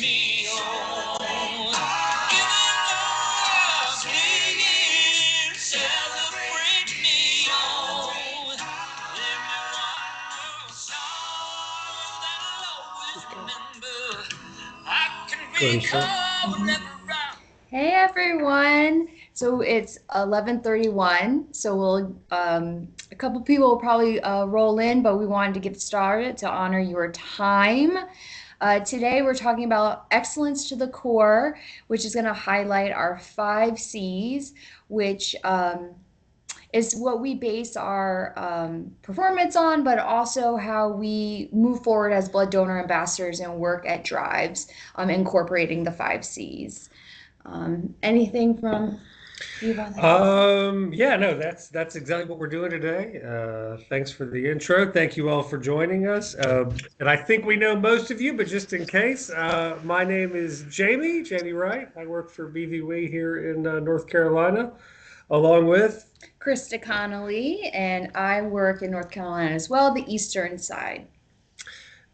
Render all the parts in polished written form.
me on. Give it love, please celebrate me on. Let me wonder, star that I'll always remember. I can recall whenever I. Hey everyone. So it's 11:31. So we'll a couple people will probably roll in, but we wanted to get started to honor your time. Today we're talking about excellence to the core, which is going to highlight our 5 C's, which is what we base our performance on, but also how we move forward as blood donor ambassadors and work at Drives, incorporating the 5 C's. Anything from you about that? Yeah, no, that's exactly what we're doing today. Thanks for the intro. Thank you all for joining us. And I think we know most of you, but just in case, my name is Jamie Wright. I work for BVW here in North Carolina, along with Krista Connolly, and I work in North Carolina as well, the eastern side.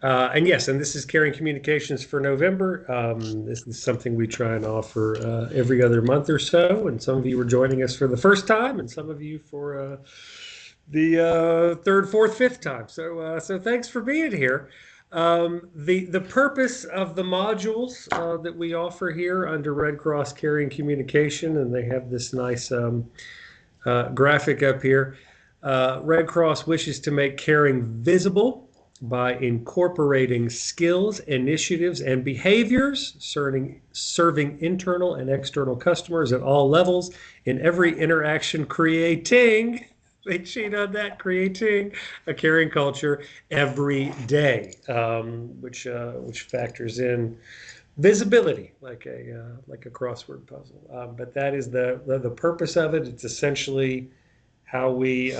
And yes, and this is Caring Communications for November. This is something we try and offer every other month or so. And some of you are joining us for the first time, and some of you for the third, fourth, fifth time. So thanks for being here. The purpose of the modules that we offer here under Red Cross Caring Communication, and they have this nice graphic up here. Red Cross wishes to make caring visible by incorporating skills, initiatives, and behaviors serving internal and external customers at all levels in every interaction, creating, they cheat on that, creating a caring culture every day, which factors in visibility, like a crossword puzzle. But that is the purpose of it. It's essentially how we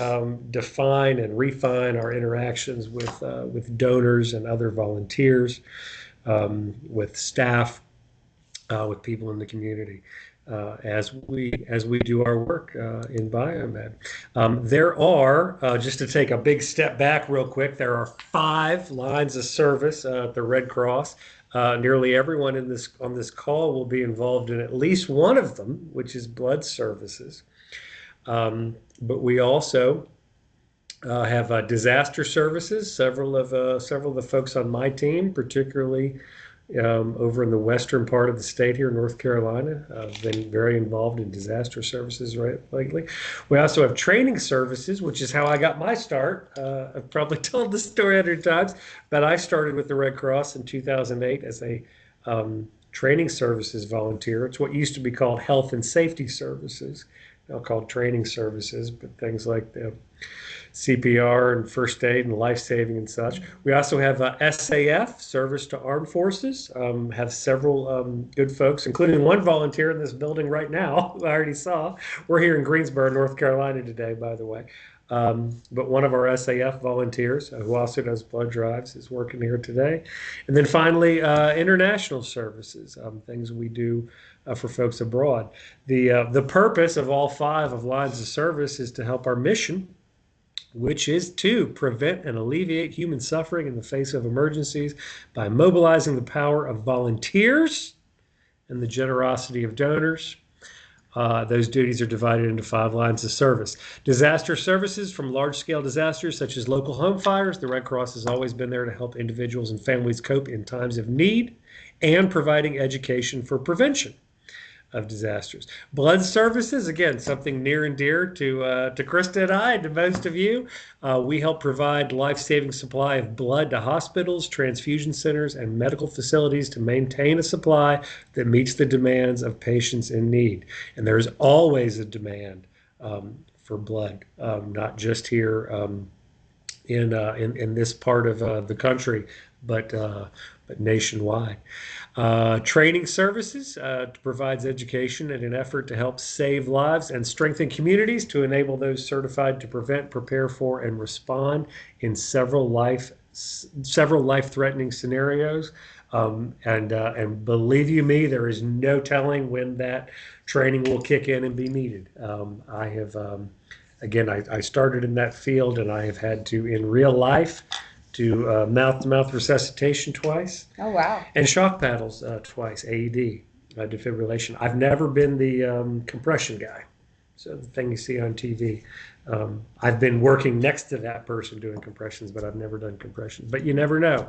define and refine our interactions with donors and other volunteers, with staff, with people in the community, as we do our work in Biomed. There are, just to take a big step back real quick, there are 5 lines of service at the Red Cross. Nearly everyone on this call will be involved in at least one of them, which is blood services. But we also have disaster services. Several of the folks on my team, particularly over in the western part of the state here in North Carolina, have been very involved in disaster services lately. We also have training services, which is how I got my start. I've probably told this story 100 times, but I started with the Red Cross in 2008 as a training services volunteer. It's what used to be called health and safety services, now called training services, but things like the CPR and first aid and life-saving and such. We also have SAF, Service to Armed Forces, have several good folks, including one volunteer in this building right now, I already saw. We're here in Greensboro, North Carolina today, by the way. But one of our SAF volunteers, who also does blood drives, is working here today. And then finally, international services, things we do for folks abroad. The purpose of all 5 of lines of service is to help our mission, which is to prevent and alleviate human suffering in the face of emergencies by mobilizing the power of volunteers and the generosity of donors. Those duties are divided into 5 lines of service. Disaster services, from large-scale disasters such as local home fires. The Red Cross has always been there to help individuals and families cope in times of need, and providing education for prevention of disasters. Blood services, again, something near and dear to Krista and I and to most of you. We help provide life-saving supply of blood to hospitals, transfusion centers, and medical facilities to maintain a supply that meets the demands of patients in need. And there's always a demand for blood, not just here in this part of the country, but nationwide. Training services provides education in an effort to help save lives and strengthen communities, to enable those certified to prevent, prepare for, and respond in several life-threatening scenarios. And believe you me, there is no telling when that training will kick in and be needed. I have, again, I started in that field, and I have had to, in real life, do mouth-to-mouth resuscitation twice, Oh, wow. and shock paddles twice, AED, defibrillation. I've never been the compression guy, so the thing you see on TV. I've been working next to that person doing compressions, but I've never done compressions. But you never know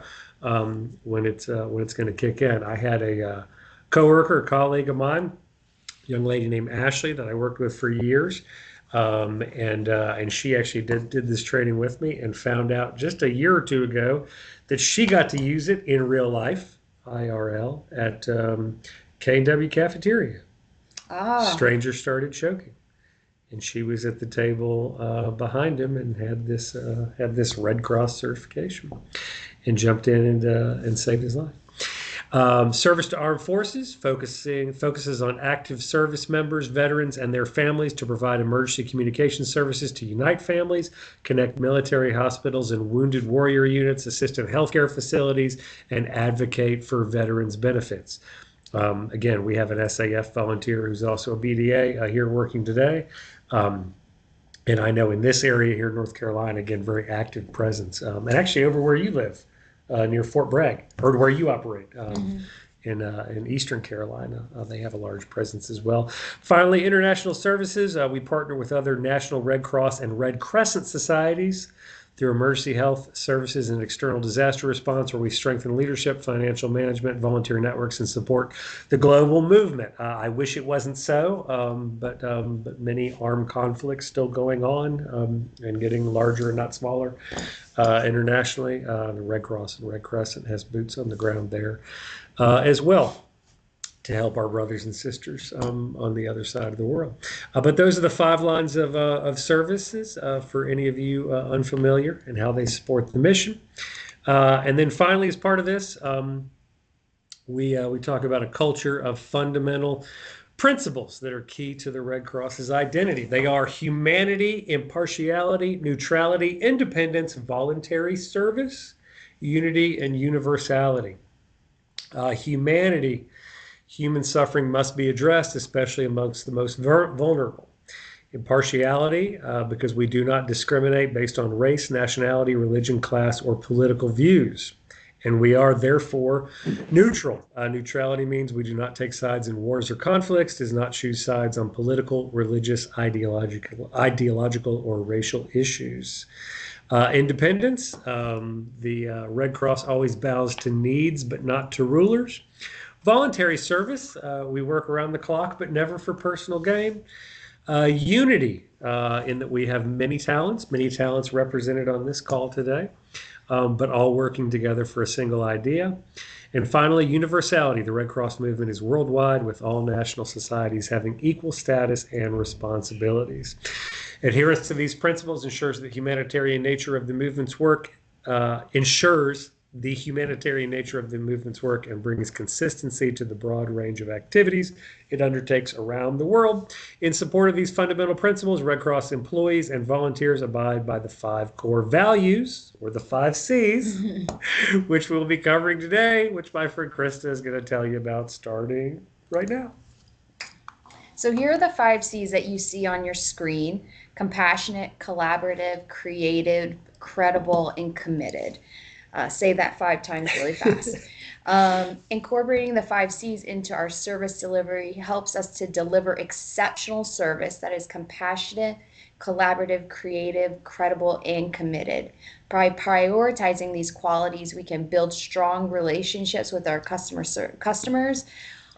when it's going to kick in. I had a coworker, a colleague of mine, a young lady named Ashley that I worked with for years. And she actually did this training with me and found out just a year or two ago that she got to use it in real life, IRL, at K&W cafeteria. Stranger started choking, and she was at the table behind him and had this Red Cross certification, and jumped in and saved his life. Service to armed forces focuses on active service members, veterans, and their families to provide emergency communication services to unite families, connect military hospitals and wounded warrior units, assist in healthcare facilities, and advocate for veterans' benefits. Again, we have an SAF volunteer who's also a BDA here working today. And I know in this area here in North Carolina, again, very active presence. And actually over where you live, near Fort Bragg, or where you operate, in Eastern Carolina, they have a large presence as well. Finally, international services. We partner with other National Red Cross and Red Crescent societies through emergency health services and external disaster response, where we strengthen leadership, financial management, volunteer networks, and support the global movement. I wish it wasn't so, but many armed conflicts still going on, and getting larger and not smaller internationally. The Red Cross and Red Crescent has boots on the ground there as well, to help our brothers and sisters on the other side of the world. But those are the 5 lines of services for any of you unfamiliar, and how they support the mission. And then finally, as part of this, we talk about a culture of fundamental principles that are key to the Red Cross's identity. They are humanity, impartiality, neutrality, independence, voluntary service, unity, and universality. Humanity. Human suffering must be addressed, especially amongst the most vulnerable. Impartiality, because we do not discriminate based on race, nationality, religion, class, or political views. And we are therefore neutral. Neutrality means we do not take sides in wars or conflicts, does not choose sides on political, religious, ideological, or racial issues. Independence, the Red Cross always bows to needs, but not to rulers. Voluntary service, we work around the clock, but never for personal gain. Unity, in that we have many talents represented on this call today, but all working together for a single idea. And finally, universality. The Red Cross movement is worldwide, with all national societies having equal status and responsibilities. Adherence to these principles ensures the humanitarian nature of the movement's work, and brings consistency to the broad range of activities it undertakes around the world. In support of these fundamental principles, Red Cross employees and volunteers abide by the 5 core values, or the 5 C's, which we'll be covering today, which my friend Krista is going to tell you about starting right now. So here are the 5 C's that you see on your screen: compassionate, collaborative, creative, credible, and committed. Say that 5 times really fast. Incorporating the 5 C's into our service delivery helps us to deliver exceptional service that is compassionate, collaborative, creative, credible, and committed. By prioritizing these qualities, we can build strong relationships with our customers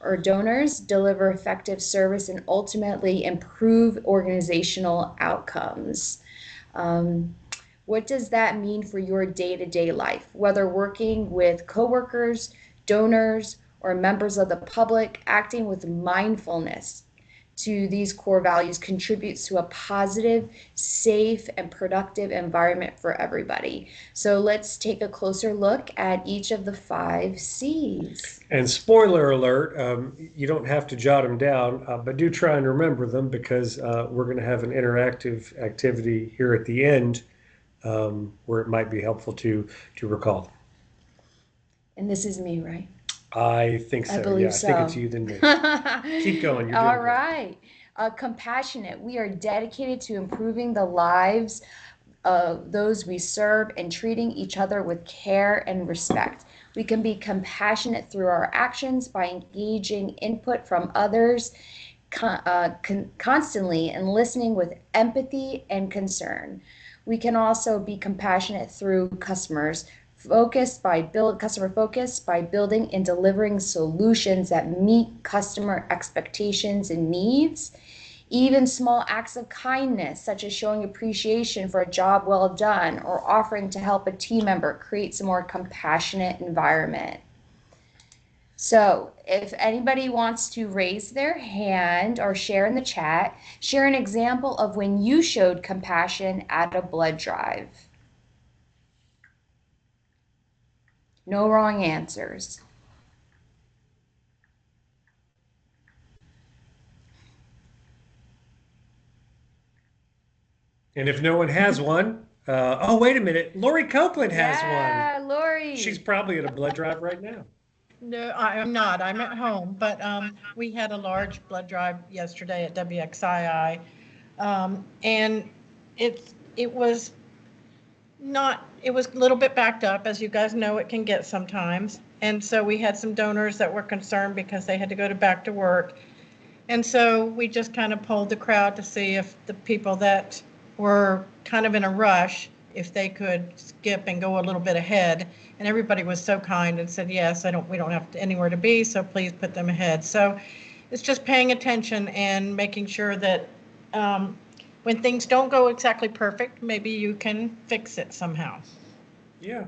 or donors, deliver effective service, and ultimately improve organizational outcomes. What does that mean for your day-to-day life? Whether working with coworkers, donors, or members of the public, acting with mindfulness to these core values contributes to a positive, safe, and productive environment for everybody. So let's take a closer look at each of the 5 C's. And spoiler alert, you don't have to jot them down, but do try and remember them, because we're going to have an interactive activity here at the end, where it might be helpful to recall. And this is me, right? I think so. I believe so. I think it's you than me. Keep going. You're doing All right. Compassionate. We are dedicated to improving the lives those we serve and treating each other with care and respect. We can be compassionate through our actions by engaging input from others constantly and listening with empathy and concern. We can also be compassionate through customer focused by building and delivering solutions that meet customer expectations and needs. Even small acts of kindness, such as showing appreciation for a job well done or offering to help a team member, creates a more compassionate environment. So if anybody wants to raise their hand or share in the chat, share an example of when you showed compassion at a blood drive. No wrong answers. And if no one has one, oh, wait a minute. Lori Copeland has one. Yeah, Lori. She's probably at a blood drive right now. No, I'm not. I'm at home, but we had a large blood drive yesterday at WXII, and it was not. It was a little bit backed up, as you guys know, it can get sometimes. And so we had some donors that were concerned because they had to go back to work, and so we just kind of polled the crowd to see if the people that were kind of in a rush, if they could skip and go a little bit ahead. And everybody was so kind and said, yes, we don't have anywhere to be, so please put them ahead. So it's just paying attention and making sure that when things don't go exactly perfect, maybe you can fix it somehow. Yeah,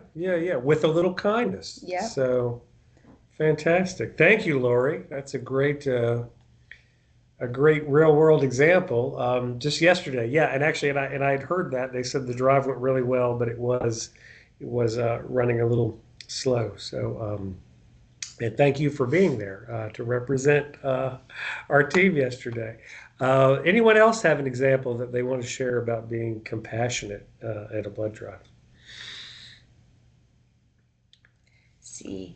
with a little kindness. Yeah. So fantastic. Thank you, Lori. That's a great real world example. Just yesterday, yeah, and actually, and I had heard that they said the drive went really well, but it was running a little slow. So, and thank you for being there to represent our team yesterday. Anyone else have an example that they want to share about being compassionate at a blood drive? See.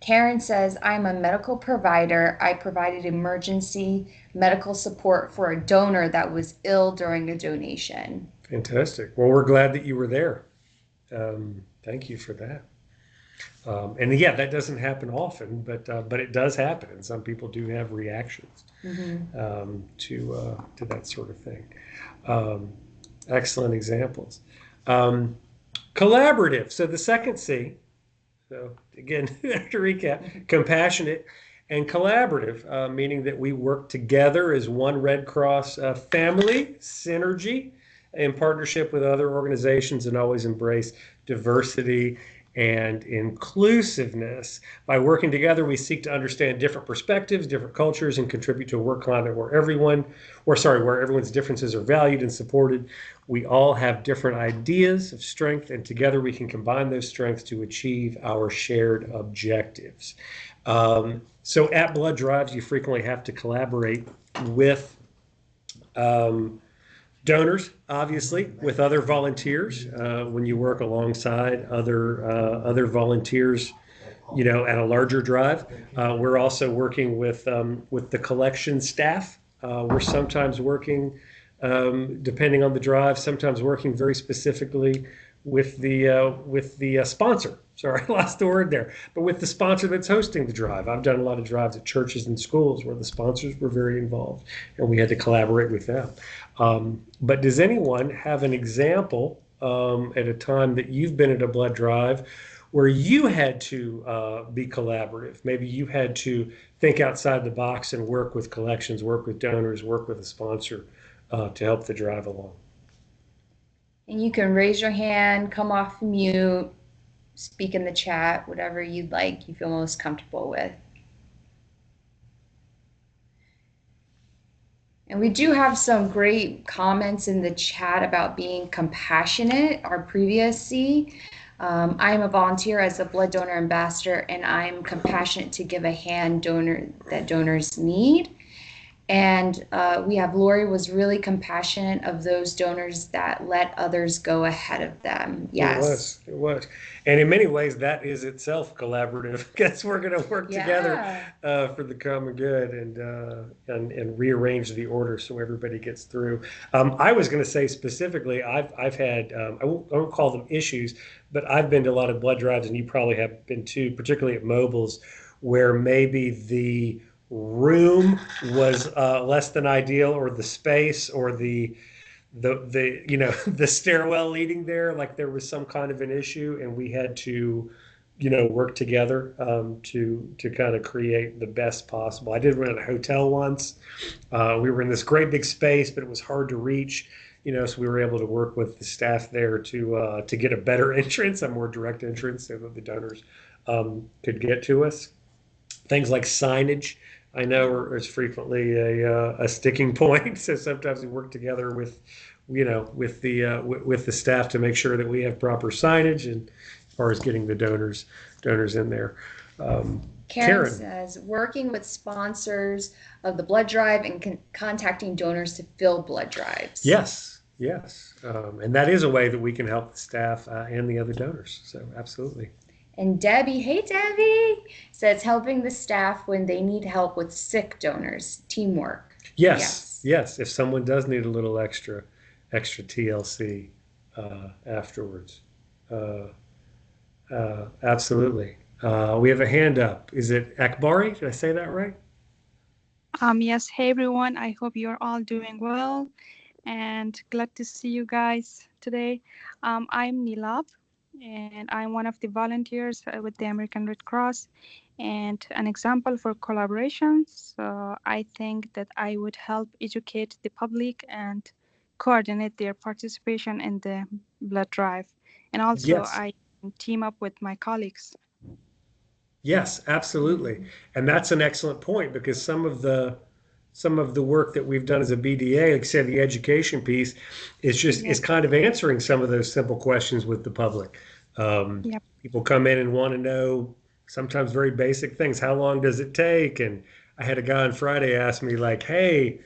Karen says, I'm a medical provider. I provided emergency medical support for a donor that was ill during a donation. Fantastic. Well, we're glad that you were there. Thank you for that. And yeah, that doesn't happen often, but it does happen, and some people do have reactions to that sort of thing. Excellent examples. Collaborative. So the second C. So again, to recap, compassionate and collaborative, meaning that we work together as one Red Cross family, synergy, in partnership with other organizations, and always embrace diversity and inclusiveness. By working together, we seek to understand different perspectives, different cultures, and contribute to a work climate where everyone's differences are valued and supported. We all have different ideas of strength, and together we can combine those strengths to achieve our shared objectives. So at blood drives, you frequently have to collaborate with donors, obviously, with other volunteers. When you work alongside other volunteers, at a larger drive, we're also working with the collection staff. We're sometimes working, depending on the drive, sometimes working very specifically with the sponsor. Sorry, I lost the word there. But with the sponsor that's hosting the drive. I've done a lot of drives at churches and schools where the sponsors were very involved, and we had to collaborate with them. But does anyone have an example at a time that you've been at a blood drive where you had to be collaborative? Maybe you had to think outside the box and work with collections, work with donors, work with a sponsor to help the drive along. And you can raise your hand, come off mute, speak in the chat, whatever you'd like, you feel most comfortable with. And we do have some great comments in the chat about being compassionate, our previous C. I am a volunteer as a blood donor ambassador, and I'm compassionate to give a hand that donors need. And we have Lori was really compassionate of those donors that let others go ahead of them. Yes. It was. And in many ways, that is itself collaborative because we're going to work together Yeah. for the common good and rearrange the order so everybody gets through. I was going to say specifically, I've had I won't call them issues, but I've been to a lot of blood drives, and you probably have been too, particularly at mobiles, where maybe the room was less than ideal, or the space, or the you know the stairwell leading there, like there was some kind of an issue, and we had to work together to kind of create the best possible. I did run a hotel once. We were in this great big space, but it was hard to reach, so we were able to work with the staff there to get a better entrance, a more direct entrance, so that the donors could get to us. Things like signage, I know, is frequently a sticking point. So sometimes we work together with the staff to make sure that we have proper signage, and as far as getting the donors in there. Karen Karen. says, working with sponsors of the blood drive and contacting donors to fill blood drives. Yes, yes. And that is a way that we can help the staff and the other donors. So absolutely. And Debbie, hey Debbie, says helping the staff when they need help with sick donors, teamwork. Yes. If someone does need a little extra TLC afterwards, absolutely. We have a hand up. Is it Akbari? Did I say that right? Yes, hey everyone. I hope you're all doing well and glad to see you guys today. I'm Nilab, and I'm one of the volunteers with the American Red Cross. And an example for collaborations, I think that I would help educate the public and coordinate their participation in the blood drive. And also, Yes. I team up with my colleagues. Yes, absolutely. And that's an excellent point, because some of the work that we've done as a BDA, like say the education piece, is kind of answering some of those simple questions with the public. Yep. People come in and want to know sometimes very basic things. How long does it take? And I had a guy on Friday ask me like, "Hey,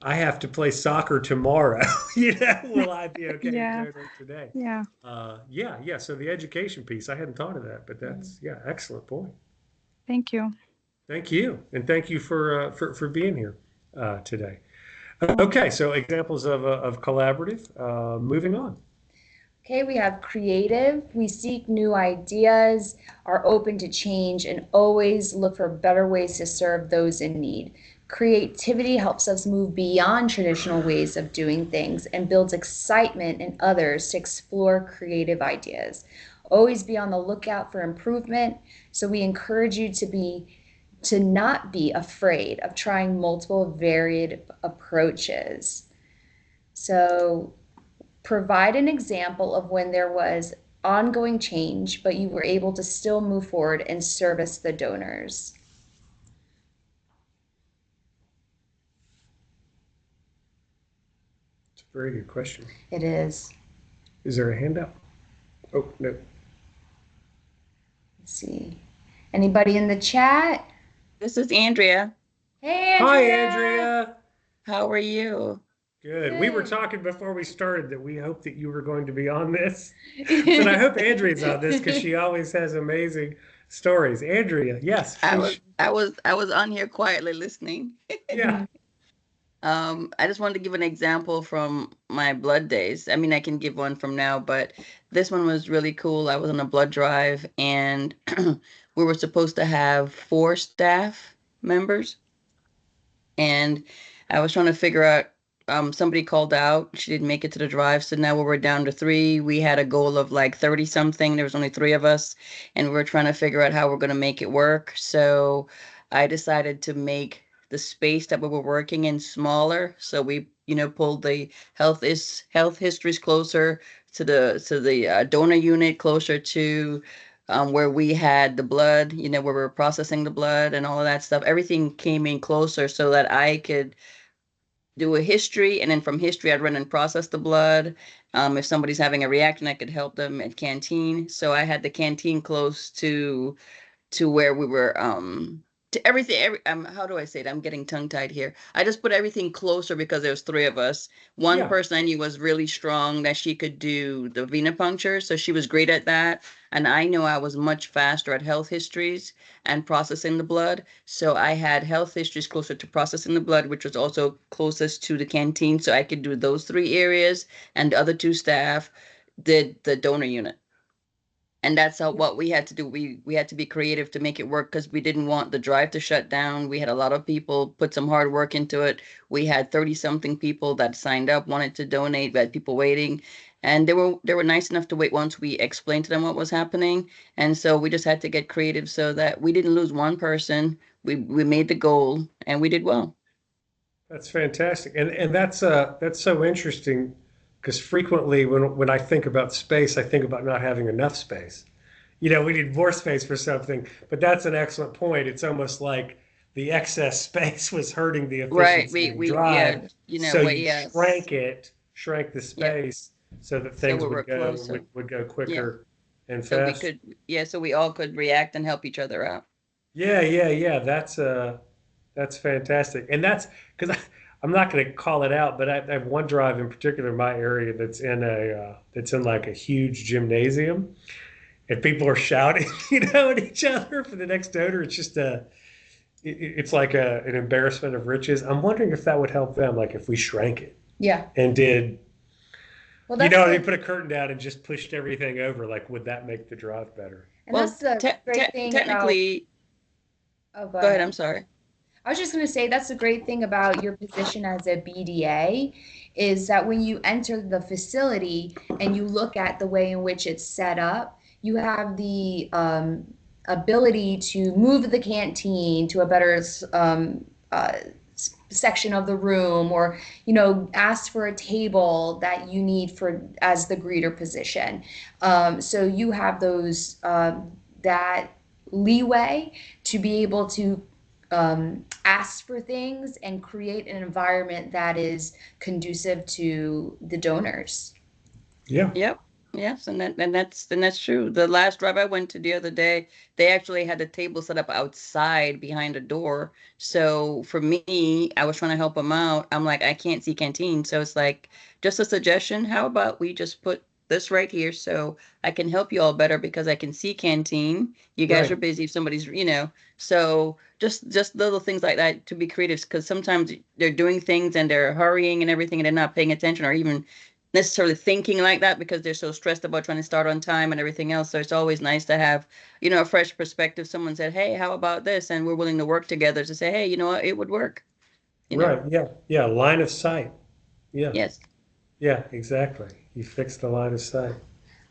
I have to play soccer tomorrow. Will I be okay to donate today?" Yeah. Yeah. So the education piece, I hadn't thought of that, but that's excellent point. Thank you. Thank you, and thank you for being here today. Okay, so examples of collaborative. Moving on. Okay, we have creative. We seek new ideas, are open to change, and always look for better ways to serve those in need. Creativity helps us move beyond traditional ways of doing things and builds excitement in others to explore creative ideas. Always be on the lookout for improvement. So we encourage you to not be afraid of trying multiple varied approaches. So provide an example of when there was ongoing change, but you were able to still move forward and service the donors. It's a very good question. It is. Is there a handout? Oh, no. Let's see. Anybody in the chat? This is Andrea. Hey, Andrea. Hi, Andrea. How are you? Good. We were talking before we started that we hoped that you were going to be on this. And I hope Andrea's on this, because she always has amazing stories. Andrea, yes. I was on here quietly listening. Yeah. I just wanted to give an example from my blood days. I mean, I can give one from now, but this one was really cool. I was on a blood drive, and we were supposed to have 4 staff members. And I was trying to figure out, somebody called out. She didn't make it to the drive. So now we were down to 3. We had a goal of like 30 something. There was only 3 of us, and we were trying to figure out how we're going to make it work. So I decided to make the space that we were working in smaller. So we, pulled the health histories closer to the donor unit, closer to where we had the blood, where we were processing the blood and all of that stuff. Everything came in closer so that I could do a history, and then from history I'd run and process the blood. If somebody's having a reaction, I could help them at canteen. So I had the canteen close to where we were to everything. How do I say it? I'm getting tongue tied here. I just put everything closer because there was three of us. One Yeah. person I knew was really strong that she could do the venipuncture, so she was great at that. And I know I was much faster at health histories and processing the blood. So I had health histories closer to processing the blood, which was also closest to the canteen, so I could do those three areas. And the other two staff did the donor unit. And that's how what we had to do. We had to be creative to make it work because we didn't want the drive to shut down. We had a lot of people put some hard work into it. We had 30 something people that signed up, wanted to donate. We had people waiting, and they were nice enough to wait once we explained to them what was happening. And so we just had to get creative so that we didn't lose one person. We made the goal and we did well. That's fantastic. And that's so interesting because frequently when I think about space, I think about not having enough space. We need more space for something, but that's an excellent point. It's almost like the excess space was hurting the Right. efficiency of We yeah, drive. So what, you yes. shrank the Yep. space so that So things we would were go closer. would go Yeah. quicker and So we fast. could, yeah, so we all could react and help each other out. Yeah, yeah, yeah. That's fantastic. And that's because I'm not going to call it out, but I have one drive in particular in my area that's in like a huge gymnasium, and people are shouting, at each other for the next donor. It's just it's like an embarrassment of riches. I'm wondering if that would help them, like if we shrank it Yeah. and did, Well, that's they the put a curtain down and just pushed everything over. Like, would that make the drive better? and that's Well, the great thing about. technically, Oh, go go ahead. ahead. I'm sorry. I was just going to say that's the great thing about your position as a BDA is that when you enter the facility and you look at the way in which it's set up, you have the ability to move the canteen to a better uh, section of the room, or ask for a table that you need for as the greeter position. So you have those that leeway to be able to ask for things and create an environment that is conducive to the donors. Yeah. Yep. Yes, and that's true. The last drive I went to the other day, they actually had a table set up outside behind a door. So for me, I was trying to help them out. I'm like, I can't see canteen, so it's like just a suggestion. How about we just put this right here so I can help you all better because I can see canteen. You guys are Right. busy if somebody's. So just little things like that to be creative because sometimes they're doing things and they're hurrying and everything and they're not paying attention or even necessarily thinking like that because they're so stressed about trying to start on time and everything else. So it's always nice to have, a fresh perspective. Someone said, "Hey, how about this?" And we're willing to work together to say, "Hey, you know what? It would work." You know. Right. Yeah. Yeah. Line of sight. Yeah. Yes. Yeah. Exactly. You fixed the line of sight.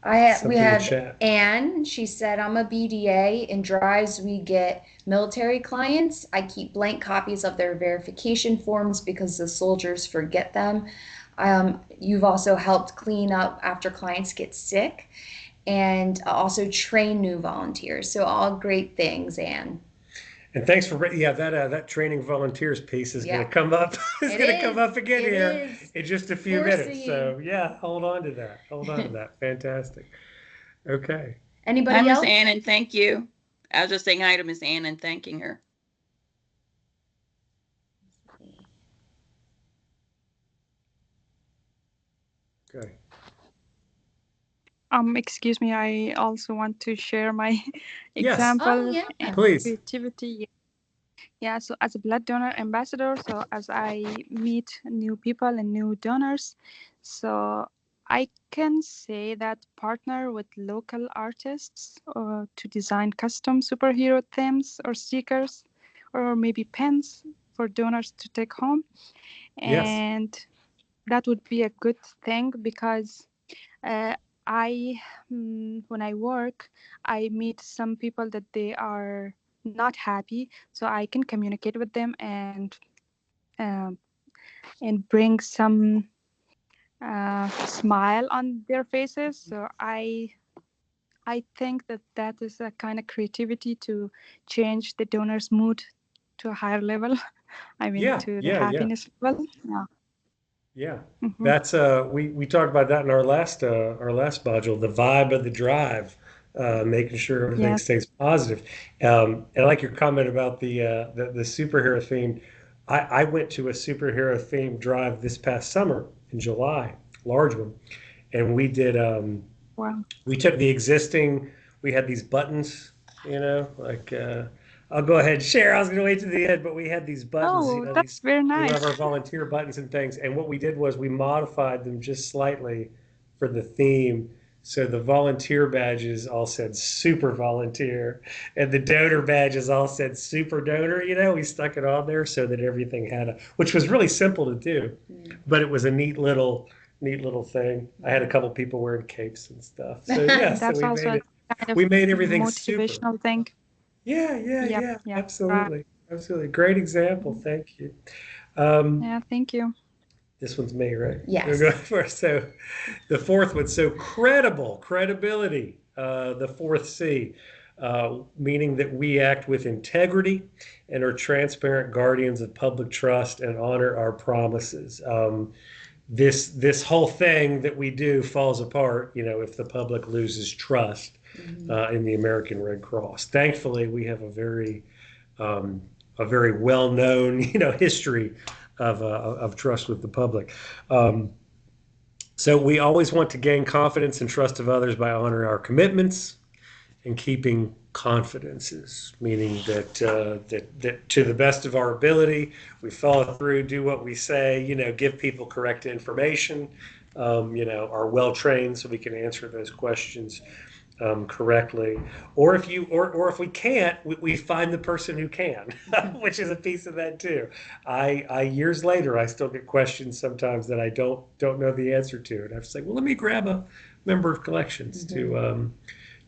We Something to have chat. Anne. She said, "I'm a BDA. In drives, we get military clients. I keep blank copies of their verification forms because the soldiers forget them. You've also helped clean up after clients get sick and also train new volunteers. So all great things, Anne." And thanks for that training volunteers piece is going Yeah, to come up is it going to come is. up again It here is in just a few minutes. foreseeing. So yeah, hold on to that. Hold on to that. Fantastic. Okay. Hi, Anybody Miss else? Ann, and thank you. I was just saying hi to Miss Ann and thanking her. Okay. Excuse me, I also want to share my Yes, Oh, example yeah. and please. creativity. Yeah, so as a blood donor ambassador, so as I meet new people and new donors, so I can say that partner with local artists to design custom superhero themes or stickers or maybe pens for donors to take home. Yes. And that would be a good thing because uh, I, when I work, I meet some people that they are not happy, so I can communicate with them um, and bring some smile on their faces. So I think that that is a kind of creativity to change the donor's mood to a higher level. I mean, Yeah. to the Yeah. Yeah. happiness level. Yeah. Yeah. Hmm. That's we talked about that in our last module, the vibe of the drive. making sure everything Yes. stays positive. And I like your comment about the superhero theme. I went to a superhero themed drive this past summer in July, large one, and we did. Wow. We took the existing. We had these buttons, like I'll go ahead and share. I was going to wait to the end, but we had these buttons, Oh, these that's very we love nice. our volunteer buttons and things. And what we did was we modified them just slightly for the theme. So the volunteer badges all said super volunteer, and the donor badges all said super donor. We stuck it on there so that everything had which was really simple to do, but it was a neat little thing. I had a couple people wearing capes and stuff. So yeah, so That's we also made a it. kind of We made everything super. motivational thing. Yeah, yeah, Yep. yeah. Yep. Right. Absolutely, absolutely. Great example. Thank you. Um, Yeah. Thank you. this one's me, right? We'll Yes. go first. So the fourth one. So credibility. The fourth C, meaning that we act with integrity and are transparent guardians of public trust and honor our promises. This whole thing that we do falls apart, if the public loses trust in the American Red Cross. Thankfully, we have a very well-known, history of trust with the public. So we always want to gain confidence and trust of others by honoring our commitments and keeping confidences, meaning that to the best of our ability, we follow through, do what we say, give people correct information, are well trained so we can answer those questions correctly. Or if we can't, we find the person who can, which is a piece of that too. I years later, I still get questions sometimes that I don't know the answer to, and I have to say, well, let me grab a member of collections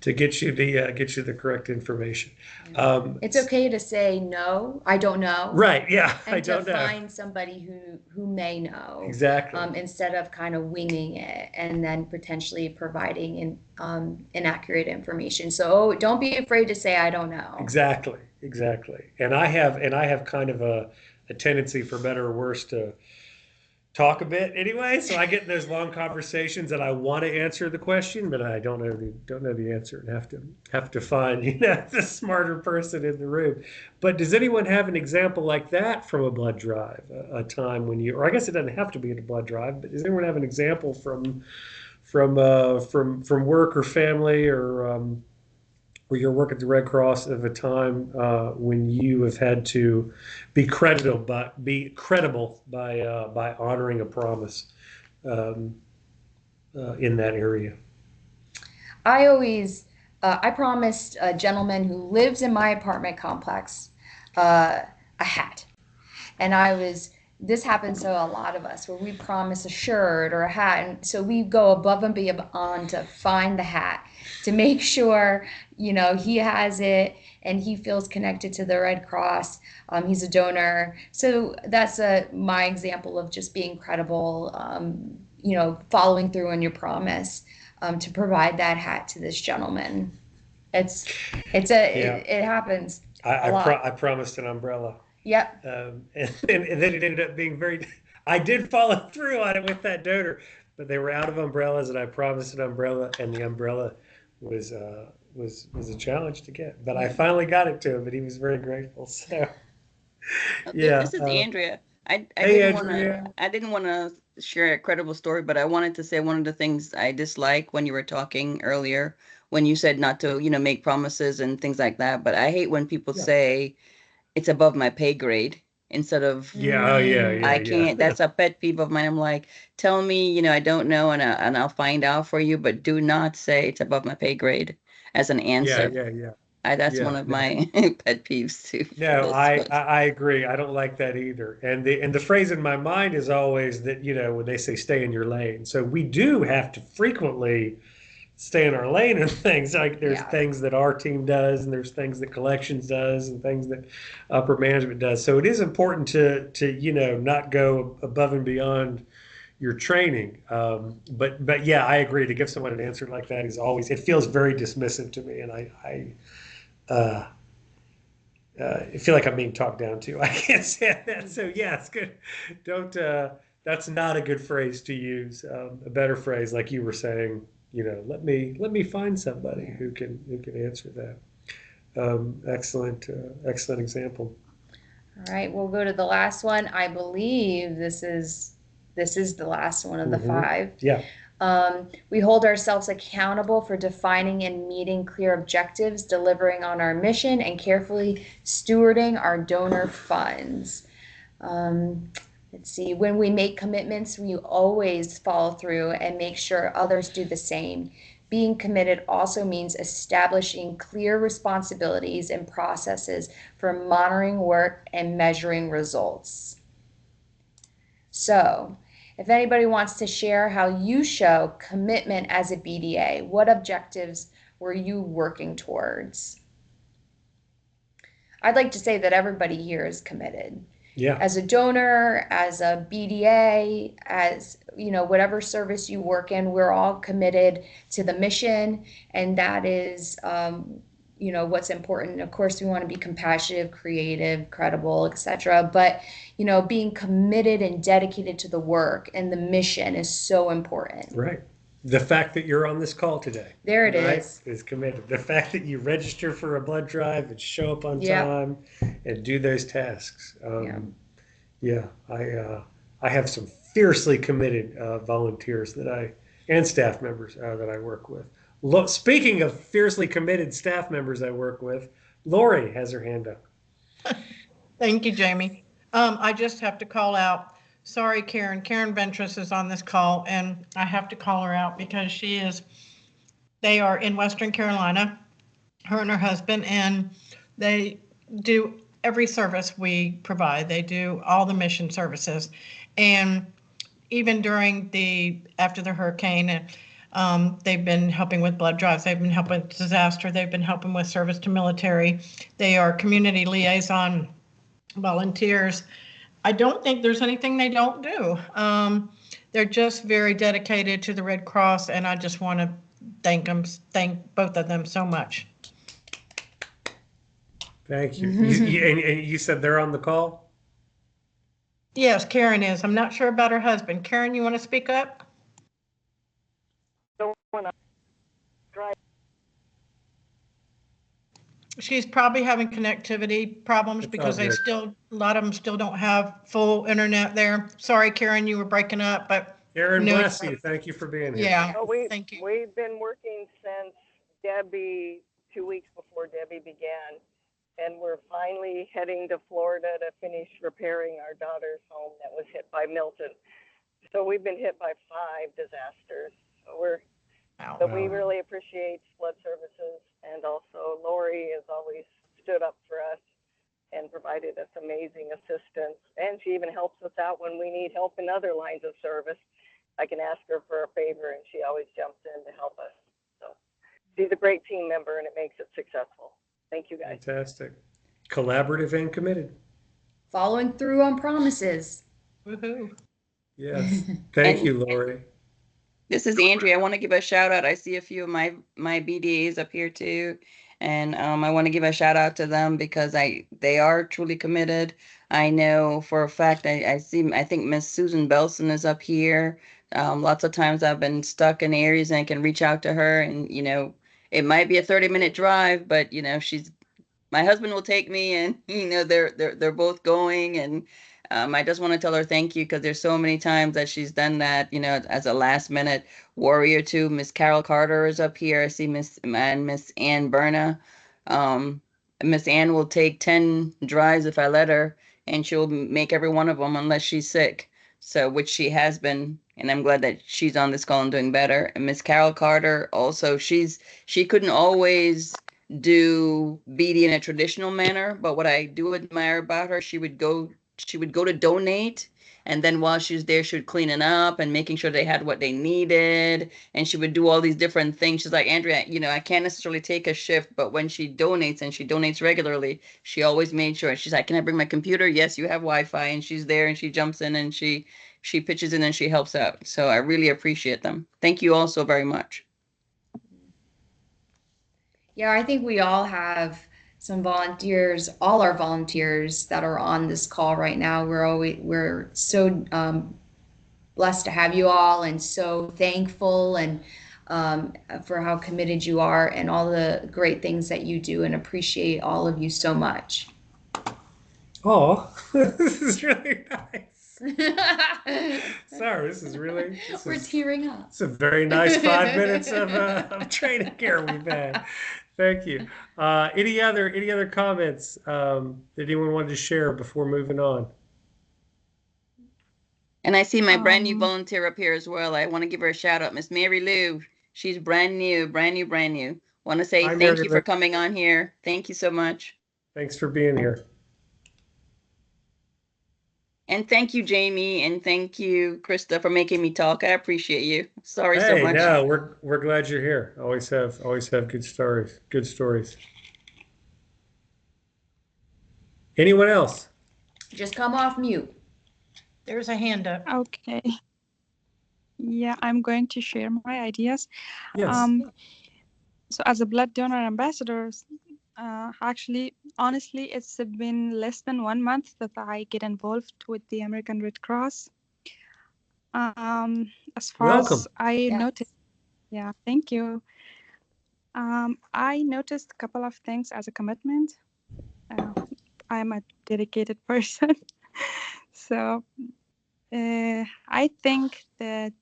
to get you the correct information. It's okay to say no, I don't know. Right? Yeah, I And to don't know find somebody who may know, exactly. instead of kind of winging it and then potentially providing inaccurate information. So don't be afraid to say I don't know. Exactly. And I have kind of a tendency, for better or worse, to talk a bit anyway. So I get in those long conversations and I want to answer the question, but I don't know the answer and have to find the smarter person in the room. But does anyone have an example like that from a blood drive? A time when or I guess it doesn't have to be in a blood drive, but does anyone have an example from work or family or where you're working at the Red Cross of a time when you have had to be credible by honoring a promise in that area? I promised a gentleman who lives in my apartment complex a hat. And this happens to a lot of us where we promise a shirt or a hat. And so we go above and beyond to find the hat to make sure, he has it and he feels connected to the Red Cross. He's a donor. So that's my example of just being credible, following through on your promise to provide that hat to this gentleman. Yeah. It happens a lot. I promised an umbrella. Yep. And then it ended up being I did follow through on it with that donor, but they were out of umbrellas, and I promised an umbrella, and the umbrella was a challenge to get. But I finally got it to him, and he was very grateful. So, yeah. This is Andrea. I Hey, Andrea. I didn't want to share a credible story, but I wanted to say one of the things I dislike when you were talking earlier, when you said not to, make promises and things like that. But I hate when people say it's above my pay grade instead of Yeah. Oh, yeah. I can't. That's a pet peeve of mine. I'm like, tell me, I don't know, and I'll find out for you, but do not say it's above my pay grade as an answer. Yeah. That's Yeah, one of no. my pet peeves too. No, I agree. I don't like that either. And the phrase in my mind is always that, when they say stay in your lane. So we do have to frequently stay in our lane and things. Like there's things that our team does, and there's things that collections does, and things that upper management does. So it is important to not go above and beyond your training. But yeah, I agree. To give someone an answer like that it feels very dismissive to me, and I feel like I'm being talked down to. I can't say that. So yeah, it's good. Don't. That's not a good phrase to use. A better phrase, like you were saying, let me find somebody who can answer that. Excellent example. All right, we'll go to the last one. I believe this is the last one of the 5. Yeah. We hold ourselves accountable for defining and meeting clear objectives, delivering on our mission, and carefully stewarding our donor funds. Let's see, when we make commitments, we always follow through and make sure others do the same. Being committed also means establishing clear responsibilities and processes for monitoring work and measuring results. So, if anybody wants to share how you show commitment as a BDA, what objectives were you working towards? I'd like to say that everybody here is committed. Yeah. As a donor, as a BDA, as whatever service you work in, we're all committed to the mission, and that is what's important. Of course, we want to be compassionate, creative, credible, etc. But being committed and dedicated to the work and the mission is so important. Right. The fact that you're on this call today. There it is committed. The fact that you register for a blood drive and show up on time and do those tasks. Yeah. I have some fiercely committed volunteers and staff members that I work with. Speaking of fiercely committed staff members I work with, Lori has her hand up. Thank you, Jamie. I just have to call out. Sorry, Karen. Karen Ventris is on this call, and I have to call her out because they are in Western Carolina, her and her husband, and they do every service we provide. They do all the mission services. And even after the hurricane, they've been helping with blood drives. They've been helping with disaster. They've been helping with service to military. They are community liaison volunteers. I don't think there's anything they don't do. They're just very dedicated to the Red Cross, and I just want to thank both of them so much. Thank you. And you said they're on the call? Yes, Karen is. I'm not sure about her husband. Karen, you want to speak up? She's probably having connectivity problems because a lot of them still don't have full internet there. Sorry, Karen, you were breaking up, but. Karen, bless you. Thank you for being here. Yeah, thank you. We've been working since 2 weeks before Debbie began, and we're finally heading to Florida to finish repairing our daughter's home that was hit by Milton. So we've been hit by 5 disasters. So we really appreciate Flood Services, and also Lori has always stood up for us and provided us amazing assistance. And she even helps us out when we need help in other lines of service. I can ask her for a favor, and she always jumps in to help us. So she's a great team member, and it makes it successful. Thank you, guys. Fantastic. Collaborative and committed. Following through on promises. Woohoo. Yes. Thank you, Lori. This is Andrea. I want to give a shout out. I see a few of my BDAs up here too. And I want to give a shout out to them because they are truly committed. I know for a fact, I think Miss Susan Belson is up here. Lots of times I've been stuck in areas and I can reach out to her, and, it might be a 30-minute drive, but, my husband will take me, and, they're both going. And I just want to tell her thank you because there's so many times that she's done that, as a last minute warrior too. Miss Carol Carter is up here. I see Miss Ann Berna. Miss Ann will take 10 drives if I let her, and she'll make every one of them unless she's sick. So, which she has been, and I'm glad that she's on this call and doing better. And Miss Carol Carter also, she couldn't always do BD in a traditional manner, but what I do admire about her, she would go to donate, and then while she was there, she would clean it up and making sure they had what they needed, and she would do all these different things. She's like, Andrea, I can't necessarily take a shift, but when she donates, and she donates regularly, she always made sure. She's like, can I bring my computer? Yes, you have Wi-Fi. And she's there, and she jumps in, and she pitches in, and she helps out. So I really appreciate them. Thank you all so very much. Yeah, I think we all have some volunteers, all our volunteers that are on this call right now. We're so blessed to have you all, and so thankful. And for how committed you are and all the great things that you do, and appreciate all of you so much. Oh, this is really nice. Sorry, We're tearing up. it's a very nice 5 minutes of training care we've had. Thank you. Any other comments that anyone wanted to share before moving on? And I see my brand new Um, volunteer up here as well. I want to give her a shout out, Miss Mary Lou. She's brand new, brand new, brand new. Want to say Hi, thank Mary you for Lou. coming on here. Thank you so much. Thanks for being here. And thank you, Jamie, and thank you, Krista, for making me talk. I appreciate you. Sorry so Hey, much. no, we're glad you're here. Always have good stories. Good stories. Anyone else? Just come off mute. There's a hand up. okay. Yeah, I'm going to share my ideas. Yes. So as a blood donor ambassador, actually, honestly, it's been less than 1 month that I get involved with the American Red Cross. As far Welcome. as I Yes. noticed, yeah, thank you. I noticed a couple of things as a commitment. I'm a dedicated person. So I think that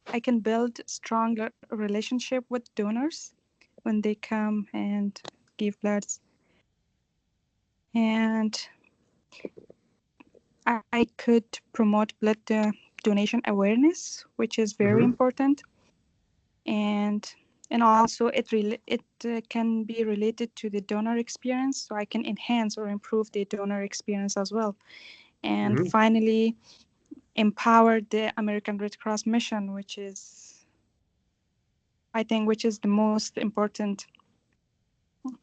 I can build strong relationship with donors when they come and give bloods. And I could promote blood donation awareness, which is very important. And also it can be related to the donor experience, so I can enhance or improve the donor experience as well. And finally, empower the American Red Cross mission, which is the most important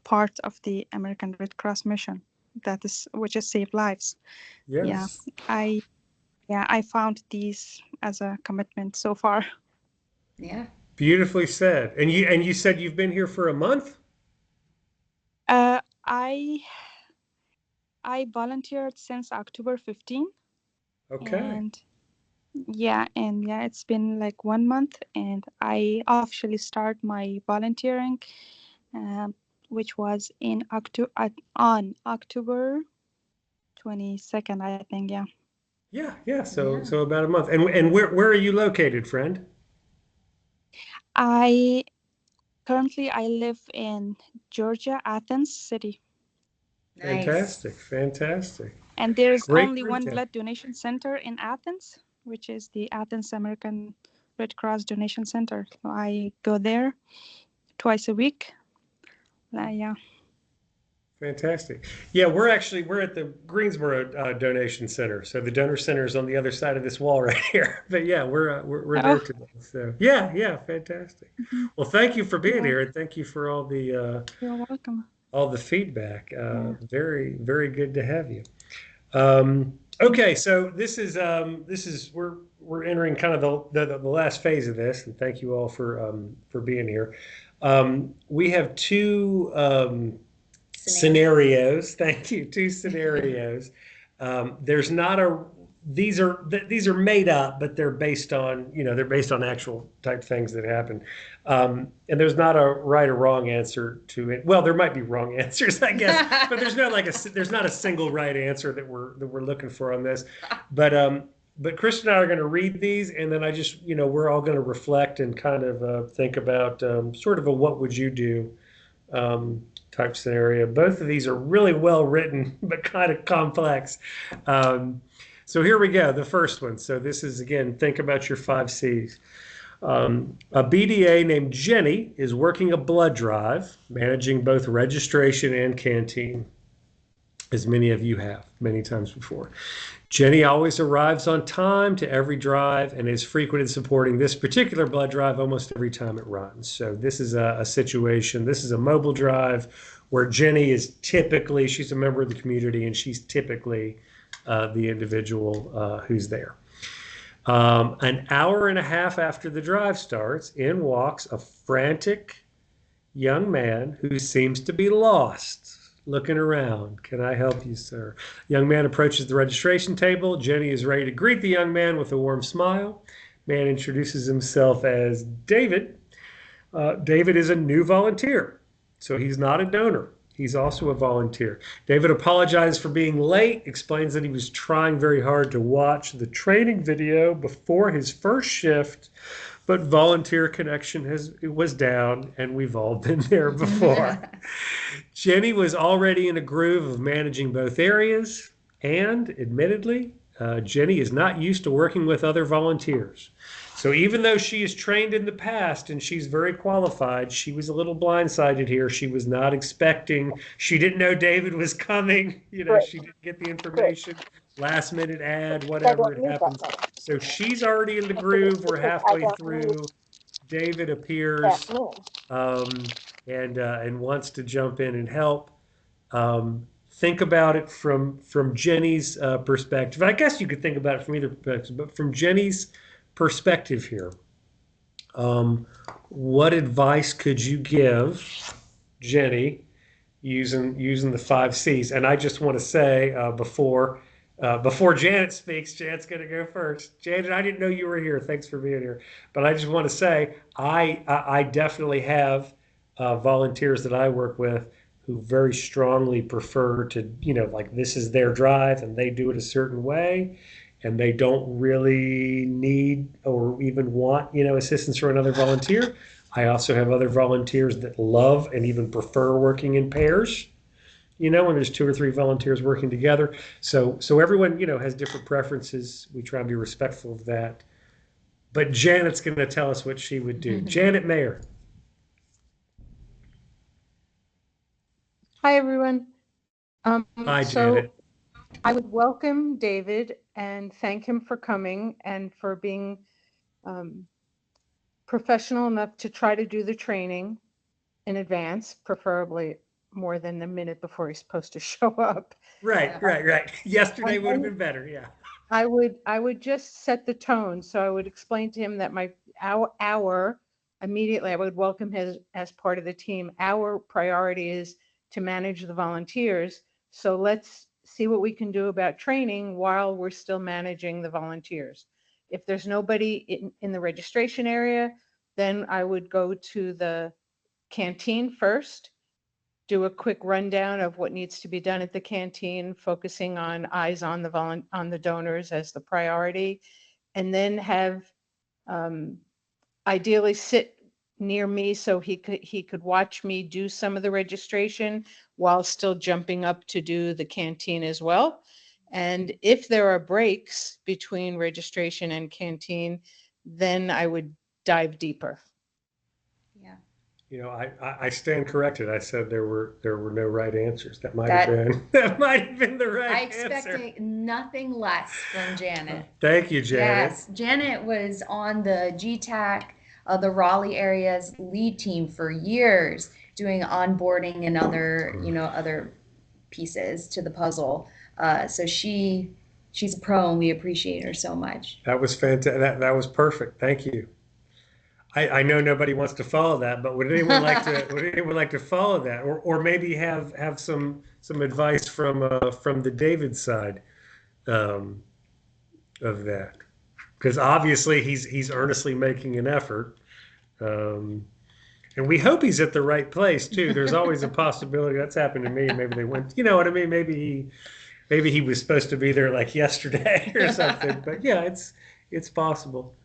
part of the American Red Cross mission, which is save lives. Yes. I found these as a commitment so far. Yeah. Beautifully said. And you said you've been here for a month? I volunteered since October 15. Okay. And it's been like 1 month, and I officially start my volunteering, which was on October 22nd, I think. Yeah. So about a month. And where are you located, friend? I live in Georgia, Athens City. Nice. Fantastic. And there's Great only one content. blood donation center in Athens, which is the Athens American Red Cross Donation Center. So I go there twice a week. Yeah. Fantastic. Yeah, we're at the Greensboro Donation Center. So the donor center is on the other side of this wall right here. But yeah, we're there today. So yeah, fantastic. Well, thank you for being here, and thank you for all the You're welcome. all the feedback. Very, very good to have you. Okay, so this is we're entering kind of the last phase of this, and thank you all for being here. We have two scenarios. Thank you. Two scenarios. There's not a these are made up, but they're based on actual type things that happen. And there's not a right or wrong answer to it. Well, there might be wrong answers, I guess, but there's not a single right answer that we're looking for on this. But Chris and I are going to read these, and then we're all going to reflect and kind of think about sort of a what would you do type scenario. Both of these are really well written, but kind of complex. So here we go. The first one. So this is, again, think about your 5 C's. A BDA named Jenny is working a blood drive, managing both registration and canteen, as many of you have many times before. Jenny always arrives on time to every drive and is frequent in supporting this particular blood drive almost every time it runs. So this is a situation. This is a mobile drive where Jenny is typically, she's a member of the community, and she's typically the individual who's there. An hour and a half after the drive starts, in walks a frantic young man who seems to be lost, looking around. Can I help you, sir? Young man approaches the registration table. Jenny is ready to greet the young man with a warm smile. Man introduces himself as David. David is a new volunteer, so he's not a donor. He's also a volunteer. David apologized for being late, explains that he was trying very hard to watch the training video before his first shift, but volunteer connection was down, and we've all been there before. Jenny was already in a groove of managing both areas, and admittedly, Jenny is not used to working with other volunteers. So even though she is trained in the past and she's very qualified, she was a little blindsided here. She was not expecting, she didn't know David was coming. She didn't get the information, last minute ad, whatever it happens. So she's already in the groove. We're halfway through. David appears and wants to jump in and help. Think about it from Jenny's perspective. I guess you could think about it from either perspective, but from Jenny's perspective here, what advice could you give Jenny using the 5 C's? And I just want to say before Janet speaks, Janet's going to go first. Janet, I didn't know you were here. Thanks for being here. But I just want to say I definitely have volunteers that I work with who very strongly prefer to, like this is their drive and they do it a certain way. And they don't really need or even want, assistance from another volunteer. I also have other volunteers that love and even prefer working in pairs, when there's 2 or 3 volunteers working together. So everyone, has different preferences. We try and be respectful of that. But Janet's going to tell us what she would do. Janet Mayer. Hi, everyone. Hi, Janet. I would welcome David and thank him for coming and for being professional enough to try to do the training in advance, preferably more than the minute before he's supposed to show up. Right. Yesterday would have been better, yeah. I would just set the tone. So I would explain to him that our immediately, I would welcome him as part of the team. Our priority is to manage the volunteers. So let's see what we can do about training while we're still managing the volunteers. If there's nobody in the registration area, then I would go to the canteen first, do a quick rundown of what needs to be done at the canteen, focusing on eyes on the donors as the priority, and then have ideally sit near me so he could watch me do some of the registration while still jumping up to do the canteen as well. And if there are breaks between registration and canteen, then I would dive deeper. Yeah. I stand corrected. I said there were no right answers. That might have been the right answer. I expected nothing less from Janet. Thank you, Janet. Yes, Janet was on the GTAC, the Raleigh area's lead team for years, doing onboarding and other pieces to the puzzle. So she's a pro, and we appreciate her so much. That was fantastic. That was perfect. Thank you. I know nobody wants to follow that, but would anyone like to follow that, or maybe have some advice from the David side of that? Because obviously he's earnestly making an effort, and we hope he's at the right place too. There's always a possibility that's happened to me. Maybe they went, you know what I mean? Maybe he was supposed to be there like yesterday or something. But yeah, it's possible.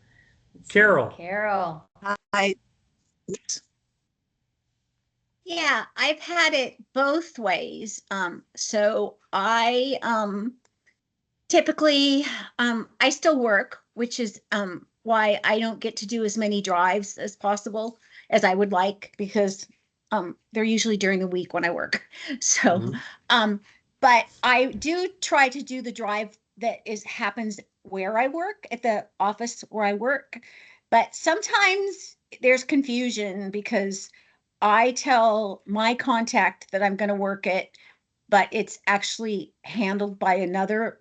Carol. Yeah, I've had it both ways. So I typically I still work, which is why I don't get to do as many drives as possible as I would like, because they're usually during the week when I work. So but I do try to do the drive that happens where I work, at the office where I work. But sometimes there's confusion because I tell my contact that I'm going to work it, but it's actually handled by another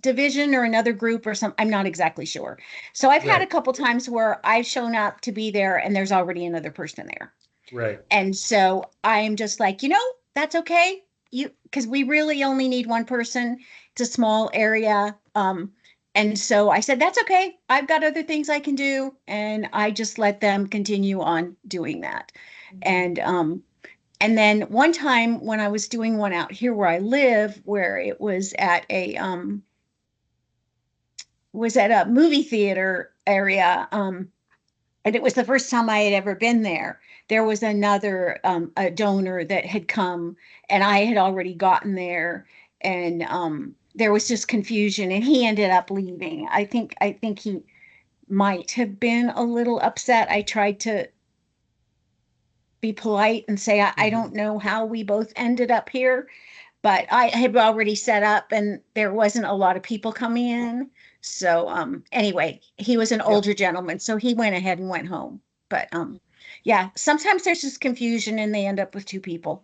division or another group or something. I'm not exactly sure. So I've had a couple times where I've shown up to be there and there's already another person there. Right. And so I'm just like, that's okay. Because we really only need one person. It's a small area. And so I said, that's okay. I've got other things I can do. And I just let them continue on doing that. And then one time when I was doing one out here where I live, where it was at a movie theater area, and it was the first time I had ever been there. There was another a donor that had come, and I had already gotten there, and there was just confusion, and he ended up leaving. I think he might have been a little upset. I tried to be polite and say, I don't know how we both ended up here, but I had already set up and there wasn't a lot of people coming in. So anyway, he was an Yeah. older gentleman, so he went ahead and went home. But yeah, sometimes there's just confusion and they end up with two people.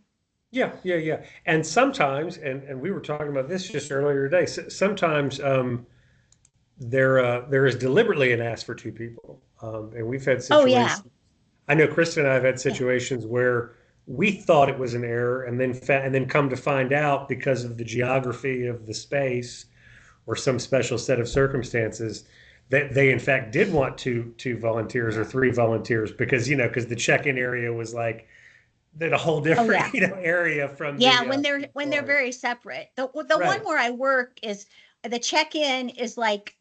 Yeah, yeah, yeah. And sometimes, and we were talking about this just earlier today, sometimes there is deliberately an ask for two people. And we've had Oh yeah. situations, I know Kristen and I have had Yeah. situations where we thought it was an error and then come to find out because of the geography of the space or some special set of circumstances that they in fact did want two volunteers or three volunteers because because the check-in area was like that a whole Oh different yeah. area from Yeah, the when they're bar. very separate. The one Right. where I work is the check-in is like,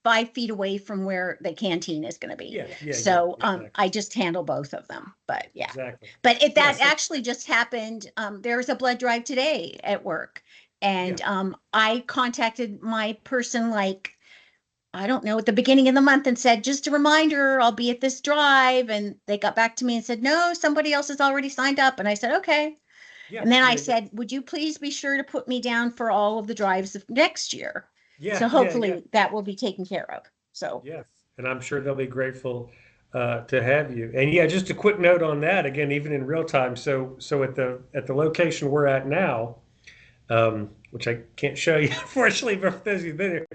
5 feet away from where the canteen is going to be. Yeah, yeah, yeah, So exactly. I just handle both of them. But yeah. Exactly. But Yeah, that actually just happened. There was a blood drive today at work, yeah, and I contacted my person like, I don't know, at the beginning of the month and said, just a reminder, I'll be at this drive. And they got back to me and said, no, somebody else has already signed up. And I said, okay. yeah, And then I yeah, said, would you please be sure to put me down for all of the drives of next year? So yeah, yeah, yeah. hopefully that will be taken care of. So, Yes, and I'm sure they'll be grateful to have you. And yeah, just a quick note on that. Again, even in real time. So at the location we're at now, which I can't show you unfortunately for those of you who've been here,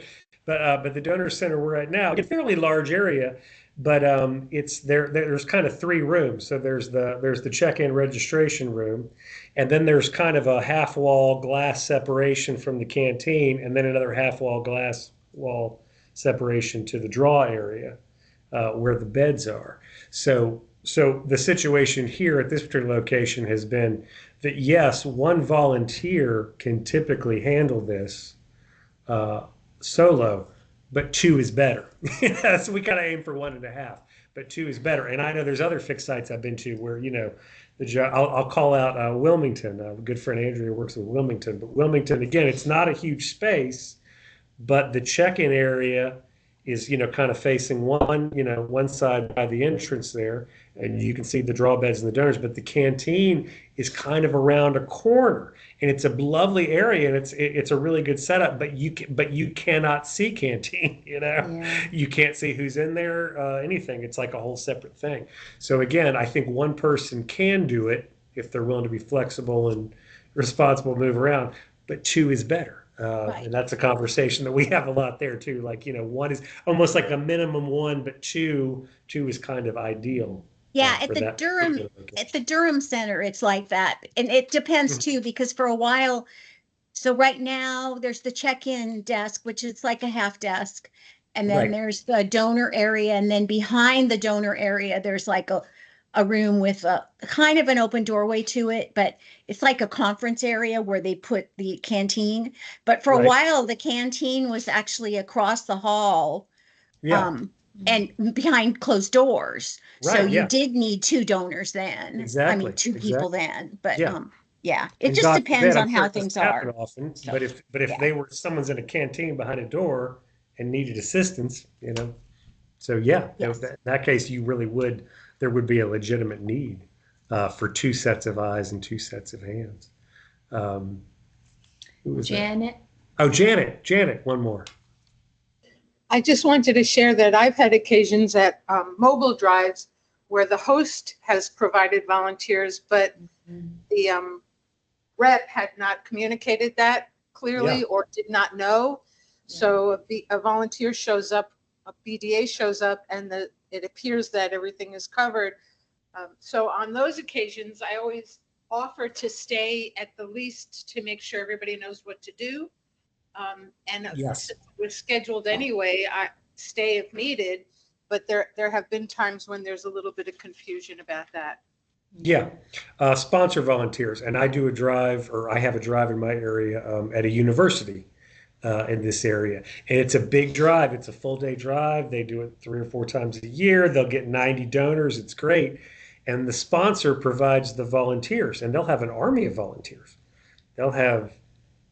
but the donor center we're at now, it's a fairly large area, but it's there's kind of three rooms. So there's the check-in registration room, and then there's kind of a half wall glass separation from the canteen, and then another half wall glass wall separation to the draw area where the beds are. So the situation here at this particular location has been that yes, one volunteer can typically handle this uh, solo, but two is better. So we kind of aim for 1.5, but two is better. And I know there's other fixed sites I've been to where I'll call out Wilmington. A good friend Andrea works with Wilmington, but Wilmington again, it's not a huge space, but the check-in area is kind of facing one side by the entrance there, and you can see the draw beds and the donors, but the canteen is kind of around a corner, and it's a lovely area, and it's a really good setup, but you cannot see canteen. Yeah. You can't see who's in there, anything. It's like a whole separate thing. So again, I think one person can do it if they're willing to be flexible and responsible, move around, but two is better. right. And that's a conversation that we have a lot there too. Like, one is almost like a minimum one, but two is kind of ideal Yeah, for that particular location. at the Durham Center, it's like that. And it depends too, because for a while, so right now there's the check-in desk, which is like a half desk. And then Right. there's the donor area. And then behind the donor area, there's like a room with a kind of an open doorway to it, but it's like a conference area where they put the canteen. But for a Right. while, the canteen was actually across the hall, Yeah. and behind closed doors. So Right. you Yeah. did need two donors then. I Exactly. mean, two people Exactly. then. But Yeah. yeah, it And just God depends forbid, I'm on sure how it doesn't things happen are. often, So but if yeah, they were someone's in a canteen behind a door and needed assistance, so yeah, yes. in that case, there would be a legitimate need for two sets of eyes and two sets of hands. Um, who was that? Janet. Oh, Janet, one more. I just wanted to share that I've had occasions at mobile drives where the host has provided volunteers, but the rep had not communicated that clearly Yeah. or did not know. So a volunteer shows up, a BDA shows up, and it appears that everything is covered. So on those occasions, I always offer to stay at the least to make sure everybody knows what to do. And Yes. since it was scheduled anyway, I stay if needed. But there have been times when there's a little bit of confusion about that. Yeah. Sponsor volunteers. And I do a drive, or I have a drive in my area at a university in this area. And it's a big drive. It's a full day drive. They do it 3 or 4 times a year. They'll get 90 donors. It's great. And the sponsor provides the volunteers, and they'll have an army of volunteers. They'll have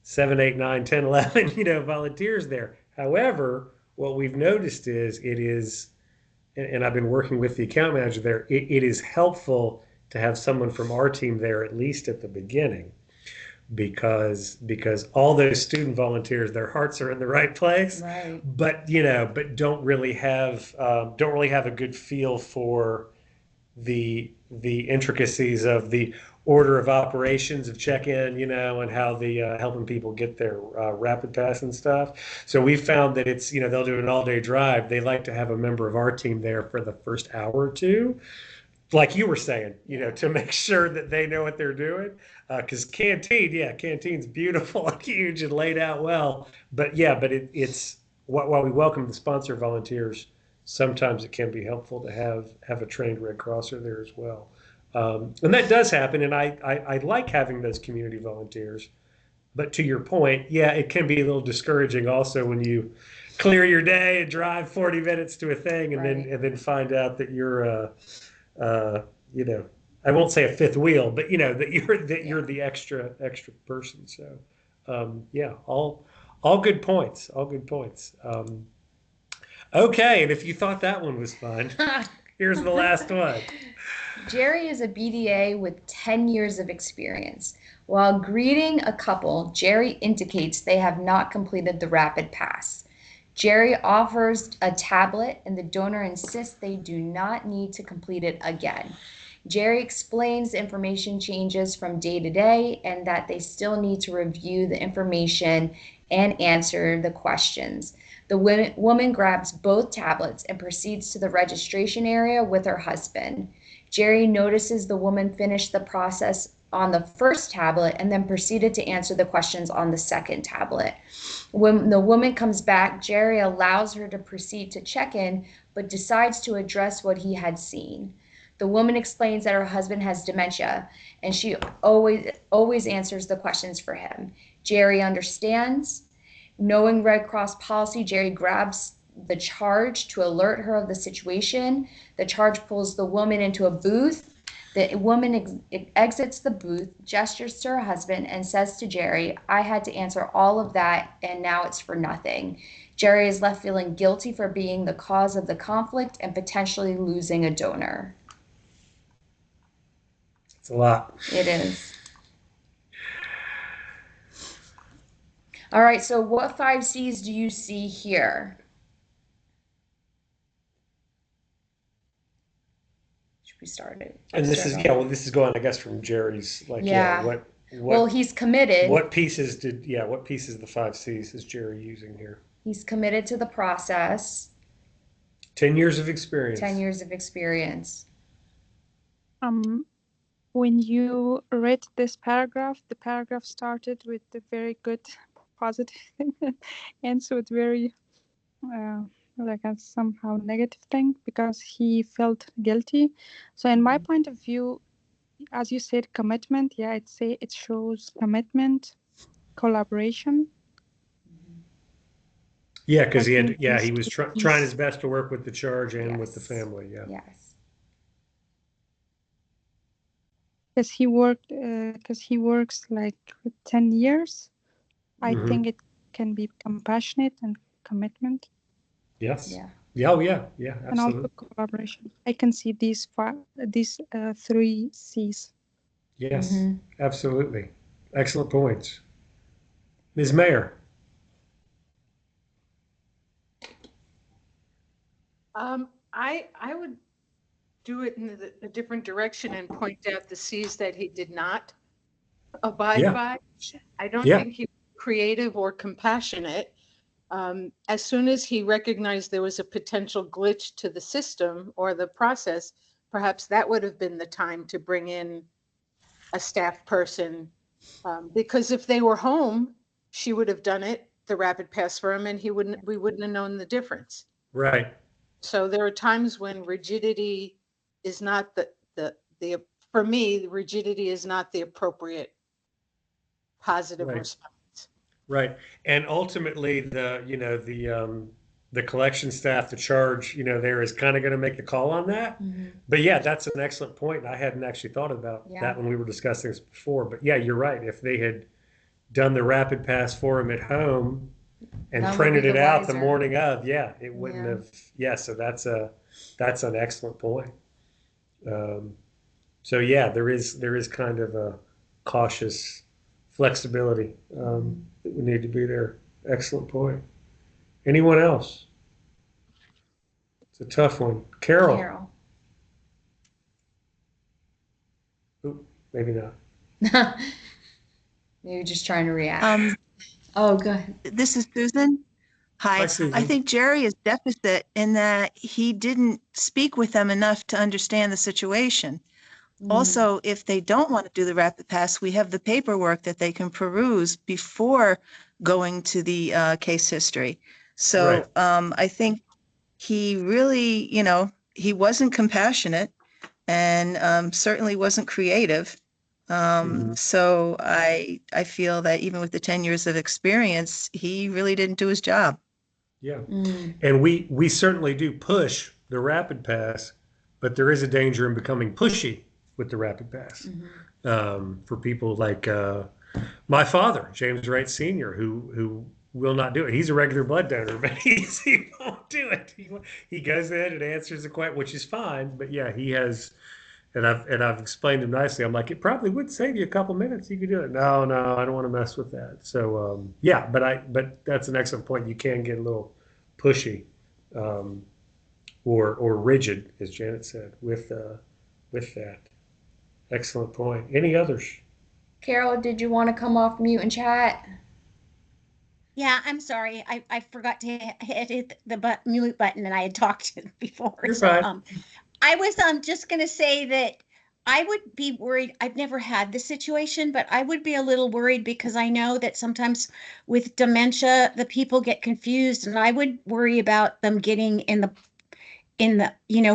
7, 8, 9, 10, 11, volunteers there. However, what we've noticed is and I've been working with the account manager there, it is helpful to have someone from our team there at least at the beginning, because all those student volunteers, their hearts are in the right place, Right. but don't really have a good feel for the intricacies of the order of operations of check-in, and how the helping people get their rapid pass and stuff. So we found that it's, they'll do an all-day drive. They like to have a member of our team there for the first hour or two, like you were saying, to make sure that they know what they're doing. Because canteen's beautiful and huge and laid out well. But it's while we welcome the sponsor volunteers, sometimes it can be helpful to have a trained Red Crosser there as well. And that does happen, and I like having those community volunteers. But to your point, it can be a little discouraging also when you clear your day and drive 40 minutes to a thing, and Right. then find out that you're I won't say a fifth wheel, but that you're the extra person. So all good points. All good points. Okay, and if you thought that one was fun, here's the last one. Jerry is a BDA with 10 years of experience. While greeting a couple, Jerry indicates they have not completed the rapid pass. Jerry offers a tablet, and the donor insists they do not need to complete it again. Jerry explains the information changes from day to day and that they still need to review the information and answer the questions. The woman grabs both tablets and proceeds to the registration area with her husband. Jerry notices the woman finish the process on the first tablet and then proceeded to answer the questions on the second tablet. When the woman comes back, Jerry allows her to proceed to check in, but decides to address what he had seen. The woman explains that her husband has dementia, and she always answers the questions for him. Jerry understands. Knowing Red Cross policy, Jerry grabs the charge to alert her of the situation. The charge pulls the woman into a booth. The woman exits the booth, gestures to her husband, and says to Jerry, "I had to answer all of that, and now it's for nothing." Jerry is left feeling guilty for being the cause of the conflict and potentially losing a donor. It's a lot. It is. All right, so what 5 C's do you see here? Should we start it? And this is this is going, I guess, from Jerry's Yeah. what Well, he's committed. what pieces of the 5 C's is Jerry using here? He's committed to the process. 10 years of experience. 10 years of experience. When you read this paragraph, the paragraph started with a very good, positive thing, ends with very, like a somehow negative thing because he felt guilty. So, in my point of view, as you said, commitment. Yeah, it shows commitment, collaboration. Yeah, because I he think he these was two trying things- his best to work with the charge and with the Yes. family. Yeah. Yes. Because he works like with 10 years. I Mhm. think it can be compassionate and commitment Yes. Yeah. Yeah. Oh, yeah. Yeah. and also Absolutely. collaboration. I can see these 3 C's. Yes. Mhm. Absolutely. Excellent points. Ms. Mayer. I would do it in a different direction and point out the C's that he did not abide Yeah. by. I don't Yeah. think he was creative or compassionate. As soon as he recognized there was a potential glitch to the system or the process, perhaps that would have been the time to bring in a staff person. Because if they were home, she would have done it the rapid pass for him, and we wouldn't have known the difference. Right. So there are times when rigidity is not for me, rigidity is not the appropriate positive Right. response. Right. And ultimately the collection staff, the charge, there is kind of going to make the call on that. Mhm. But yeah, that's an excellent point. I hadn't actually thought about Yeah. that when we were discussing this before. But yeah, you're right. If they had done the rapid pass for him at home and None would be printed it the out the wiser. morning of, yeah, it wouldn't Yeah. have. Yeah, so that's an excellent point. So yeah, there is kind of a cautious flexibility that would need to be there. Excellent point. Anyone else? It's a tough one. Carol. Carol. Oop, maybe not. Maybe just trying to react. Oh, go ahead. This is Susan. Hi, Hi. Susan. I think Jerry is deficit in that he didn't speak with them enough to understand the situation. Also, if they don't want to do the rapid pass, we have the paperwork that they can peruse before going to the case history. So I think he really, he wasn't compassionate and certainly wasn't creative. So I feel that even with the 10 years of experience, he really didn't do his job. Yeah. And we certainly do push the rapid pass, but there is a danger in becoming pushy with the rapid pass for people like my father, James Wright Sr., who will not do it. He's a regular blood donor, but he won't do it. He goes in and answers the question, which is fine. But yeah, he has, and I've explained him nicely. I'm like, it probably would save you a couple minutes. You could do it. No, I don't want to mess with that. So yeah, but that's an excellent point. You can get a little pushy or rigid, as Janet said, with that. Excellent point. Any others? Carol, did you want to come off mute and chat? Yeah, I'm sorry. I forgot to hit the mute button, and I had talked before. You're So fine. I was just going to say that I would be worried. I've never had this situation, but I would be a little worried because I know that sometimes with dementia, the people get confused, and I would worry about them getting in the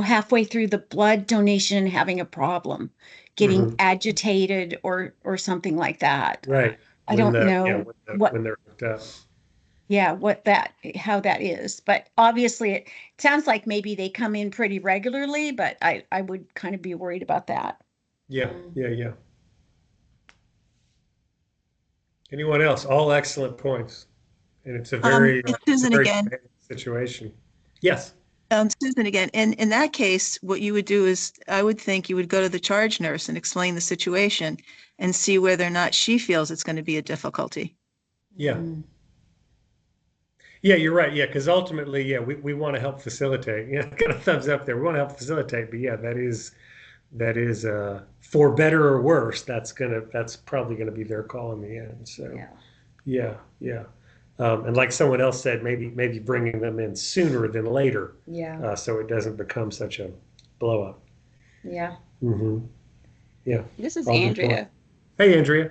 halfway through the blood donation having a problem, getting agitated or something like that. Right. I don't know when they're hooked up. Yeah, how that is. But obviously it sounds like maybe they come in pretty regularly, but I would kind of be worried about that. Yeah. Anyone else? All excellent points. And it's a very, It's Susan again. demanding situation. Yes. Susan again. And in that case, what you would do is, I would think you would go to the charge nurse and explain the situation and see whether or not she feels it's going to be a difficulty. Yeah. Yeah, you're right. Yeah, because ultimately, yeah, we want to help facilitate. Yeah, kind of thumbs up there. We want to help facilitate, but yeah, that is for better or worse. That's probably gonna be their call in the end. So yeah. And like someone else said, maybe bringing them in sooner than later. Yeah. So it doesn't become such a blow up. Yeah. Yeah. This is All good Andrea. point. Hey, Andrea.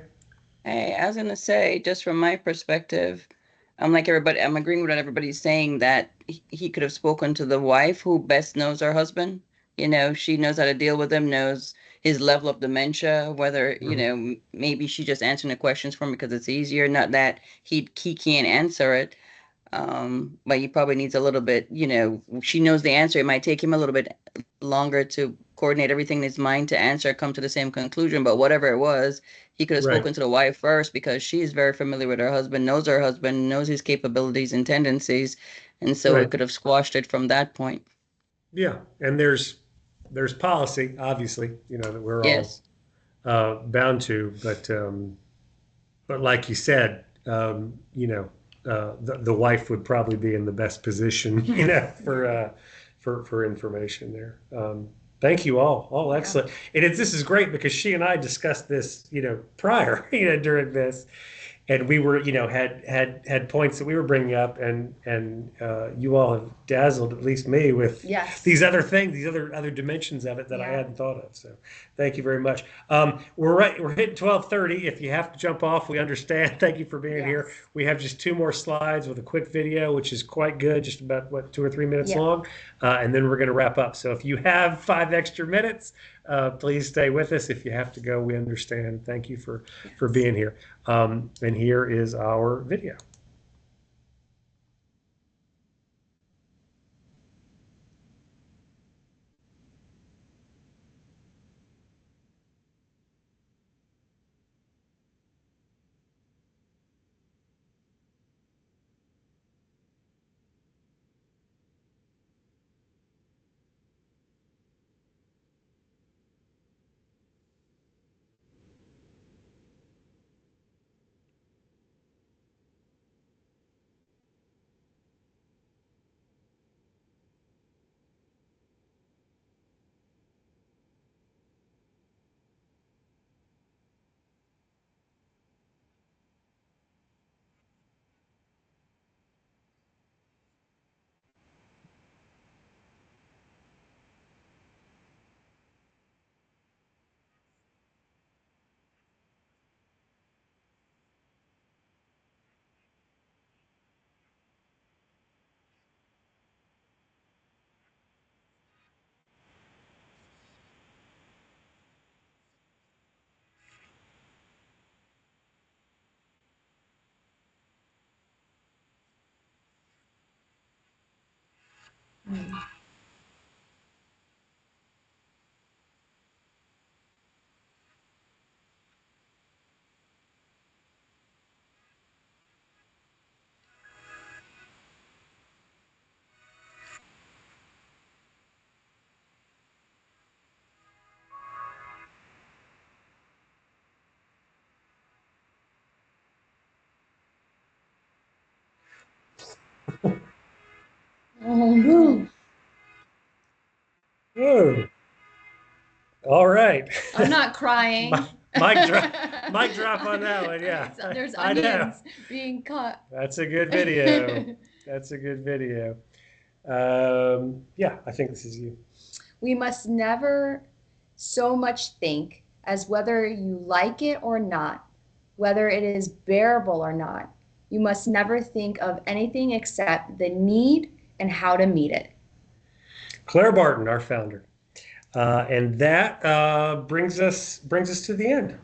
Hey, I was gonna say, just from my perspective, I'm like everybody, I'm agreeing with what everybody's saying, that he could have spoken to the wife who best knows her husband. She knows how to deal with him, knows his level of dementia, whether, maybe she just answering the questions for him because it's easier, not that he can't answer it. But he probably needs a little bit, she knows the answer. It might take him a little bit longer to coordinate everything in his mind to answer, come to the same conclusion. But whatever it was, he could have spoken to the wife first because she's very familiar with her husband, knows his capabilities and tendencies. And so it could have squashed it from that point. Yeah. And there's policy, obviously, that we're all bound to, but like you said, the wife would probably be in the best position, for information there. Thank you all excellent. And this is great because she and I discussed this, prior, during this, and we were, had points that we were bringing up, and you all have dazzled at least me with Yes. these other things, these other dimensions of it that I Yeah. hadn't thought of. So thank you very much. We're hitting 12:30. If you have to jump off, we understand. Thank you for being here. Yes. We have just 2 more slides with a quick video, which is quite good, just about 2 or 3 minutes Yeah. long, and then we're going to wrap up. So if you have 5 extra minutes, please stay with us. If you have to go, we understand. Thank you for being here. And here is our video. Oh no. Whoa. All right. I'm not crying. Mic drop on that one. Yeah. There's I know. onions being cut. That's a good video. That's a good video. Yeah, I think this is you. We must never so much think as whether you like it or not, whether it is bearable or not. You must never think of anything except the need and how to meet it. Claire Barton, our founder. And that brings us to the end.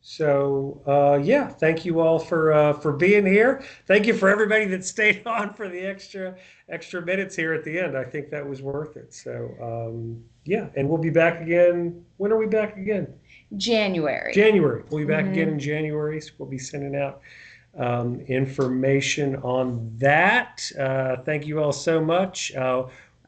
So yeah, thank you all for being here. Thank you for everybody that stayed on for the extra minutes here at the end. I think that was worth it. So yeah, and we'll be back again. When are we back again? January. We'll be back again in January. So we'll be sending out information on that. Thank you all so much.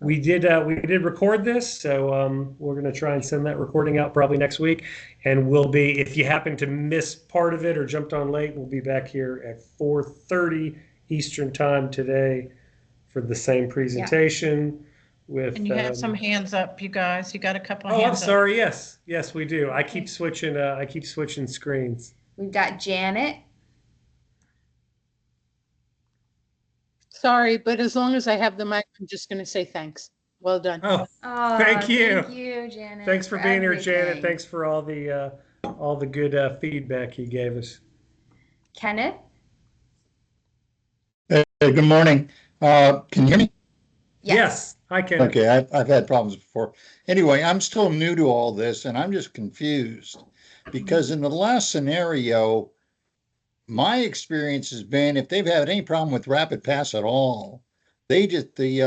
We did record this, so we're going to try and send that recording out probably next week. And we'll be, if you happen to miss part of it or jumped on late, we'll be back here at 4:30 Eastern time today for the same presentation. With And you have some hands up, you guys. You got a couple of oh, I'm hands up. sorry. Yes, we do. I keep switching. I keep switching screens. We've got Janet. Sorry, but as long as I have the mic, I'm just going to say thanks. Well done. Oh, Oh, thank you. Thank you, Janet. Thanks for being here, Janet. everything. Thanks for all the good feedback you gave us. Kenneth. Hey, good morning. Can you hear me? Yes, I can. Okay, I've had problems before. Anyway, I'm still new to all this and I'm just confused because in the last scenario, my experience has been if they've had any problem with rapid pass at all, they just the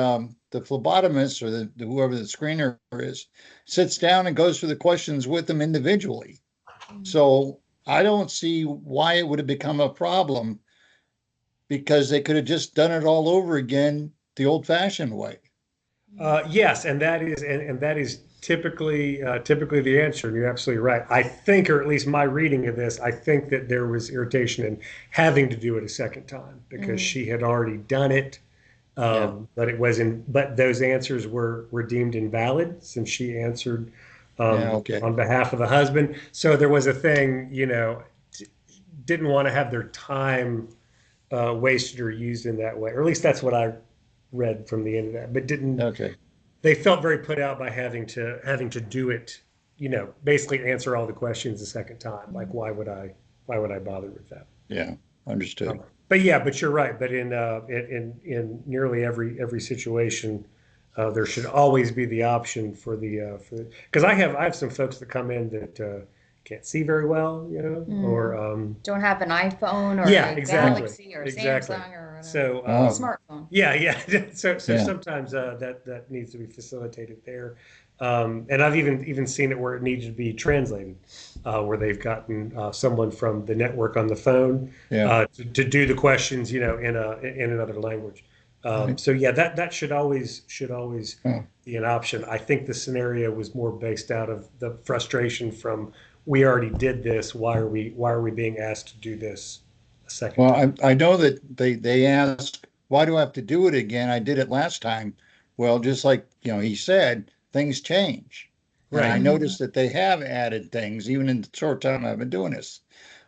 phlebotomist or the whoever the screener is sits down and goes through the questions with them individually. So I don't see why it would have become a problem because they could have just done it all over again the old-fashioned way. Yes, and that is typically the answer. And you're absolutely right. I think, or at least my reading of this, I think that there was irritation in having to do it a second time because she had already done it. But it wasn't. But those answers were deemed invalid since she answered on behalf of the husband. So there was a thing, didn't want to have their time wasted or used in that way, or at least that's what I read from the end of that. But didn't they felt very put out by having to do it, basically answer all the questions a second time. Like, why would I bother with that? Yeah, understood. But you're right. But in nearly every situation, there should always be the option for because I have some folks that come in that can't see very well, or don't have an iPhone or a Galaxy or Samsung or so smartphone. Yeah. So sometimes that needs to be facilitated there. And I've even seen it where it needs to be translated, where they've gotten someone from the network on the phone to do the questions, in another language. So that should always be an option. I think the scenario was more based out of the frustration from, we already did this. Why are we being asked to do this a second time? Well, I know that they ask, why do I have to do it again? I did it last time. Well, just like, he said, things change. Right. And I noticed that they have added things, even in the short time I've been doing this.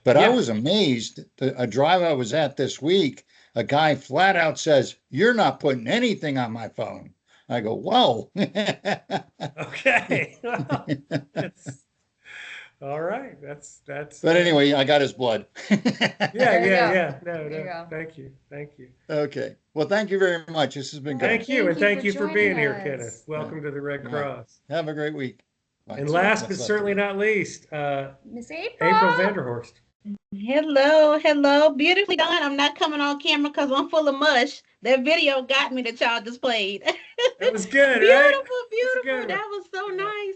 But I was amazed. A drive I was at this week, a guy flat out says, "You're not putting anything on my phone." I go, "Whoa." Okay. All right. That's. But anyway, I got his blood. Yeah. No. Thank you. Okay. Well, thank you very much. This has been good. Thank you, and thank you for being here, Kenneth. Welcome to the Red Cross. Have a great week. Bye. And last but certainly not least, Miss April. April Vanderhorst. Hello. Beautifully done. I'm not coming on camera because I'm full of mush. That video got me that y'all just played. That was good, Beautiful. Right? That was so nice.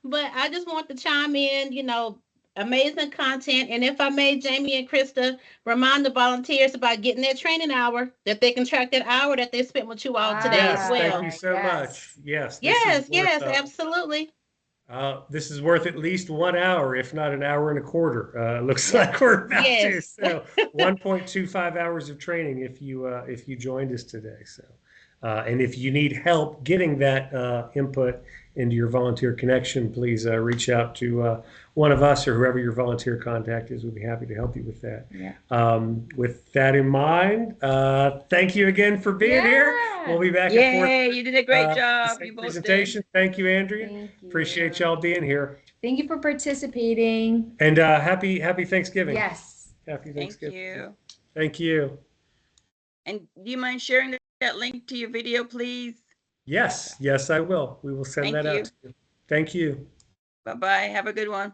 But I just want to chime in, amazing content. And if I may, Jamie and Krista, remind the volunteers about getting their training hour, that they can track that hour that they spent with you all today as well. Thank you so much. Yes, absolutely. This is worth at least 1 hour, if not an hour and a quarter. Looks like we're about to. So 1.25 hours of training if you joined us today. So, and if you need help getting that input into your volunteer connection, please reach out to one of us or whoever your volunteer contact is. We'd be happy to help you with that. Yeah. With that in mind, thank you again for being here. We'll be back. You did a great job. You both presentation. did. Thank you, Andrea. Thank you. Appreciate y'all being here. Thank you for participating. And happy Thanksgiving. Yes. Happy Thanksgiving. Thank you. Thank you. And do you mind sharing that link to your video, please? Yes, I will. We will send that out to you. Thank you. Bye-bye. Have a good one.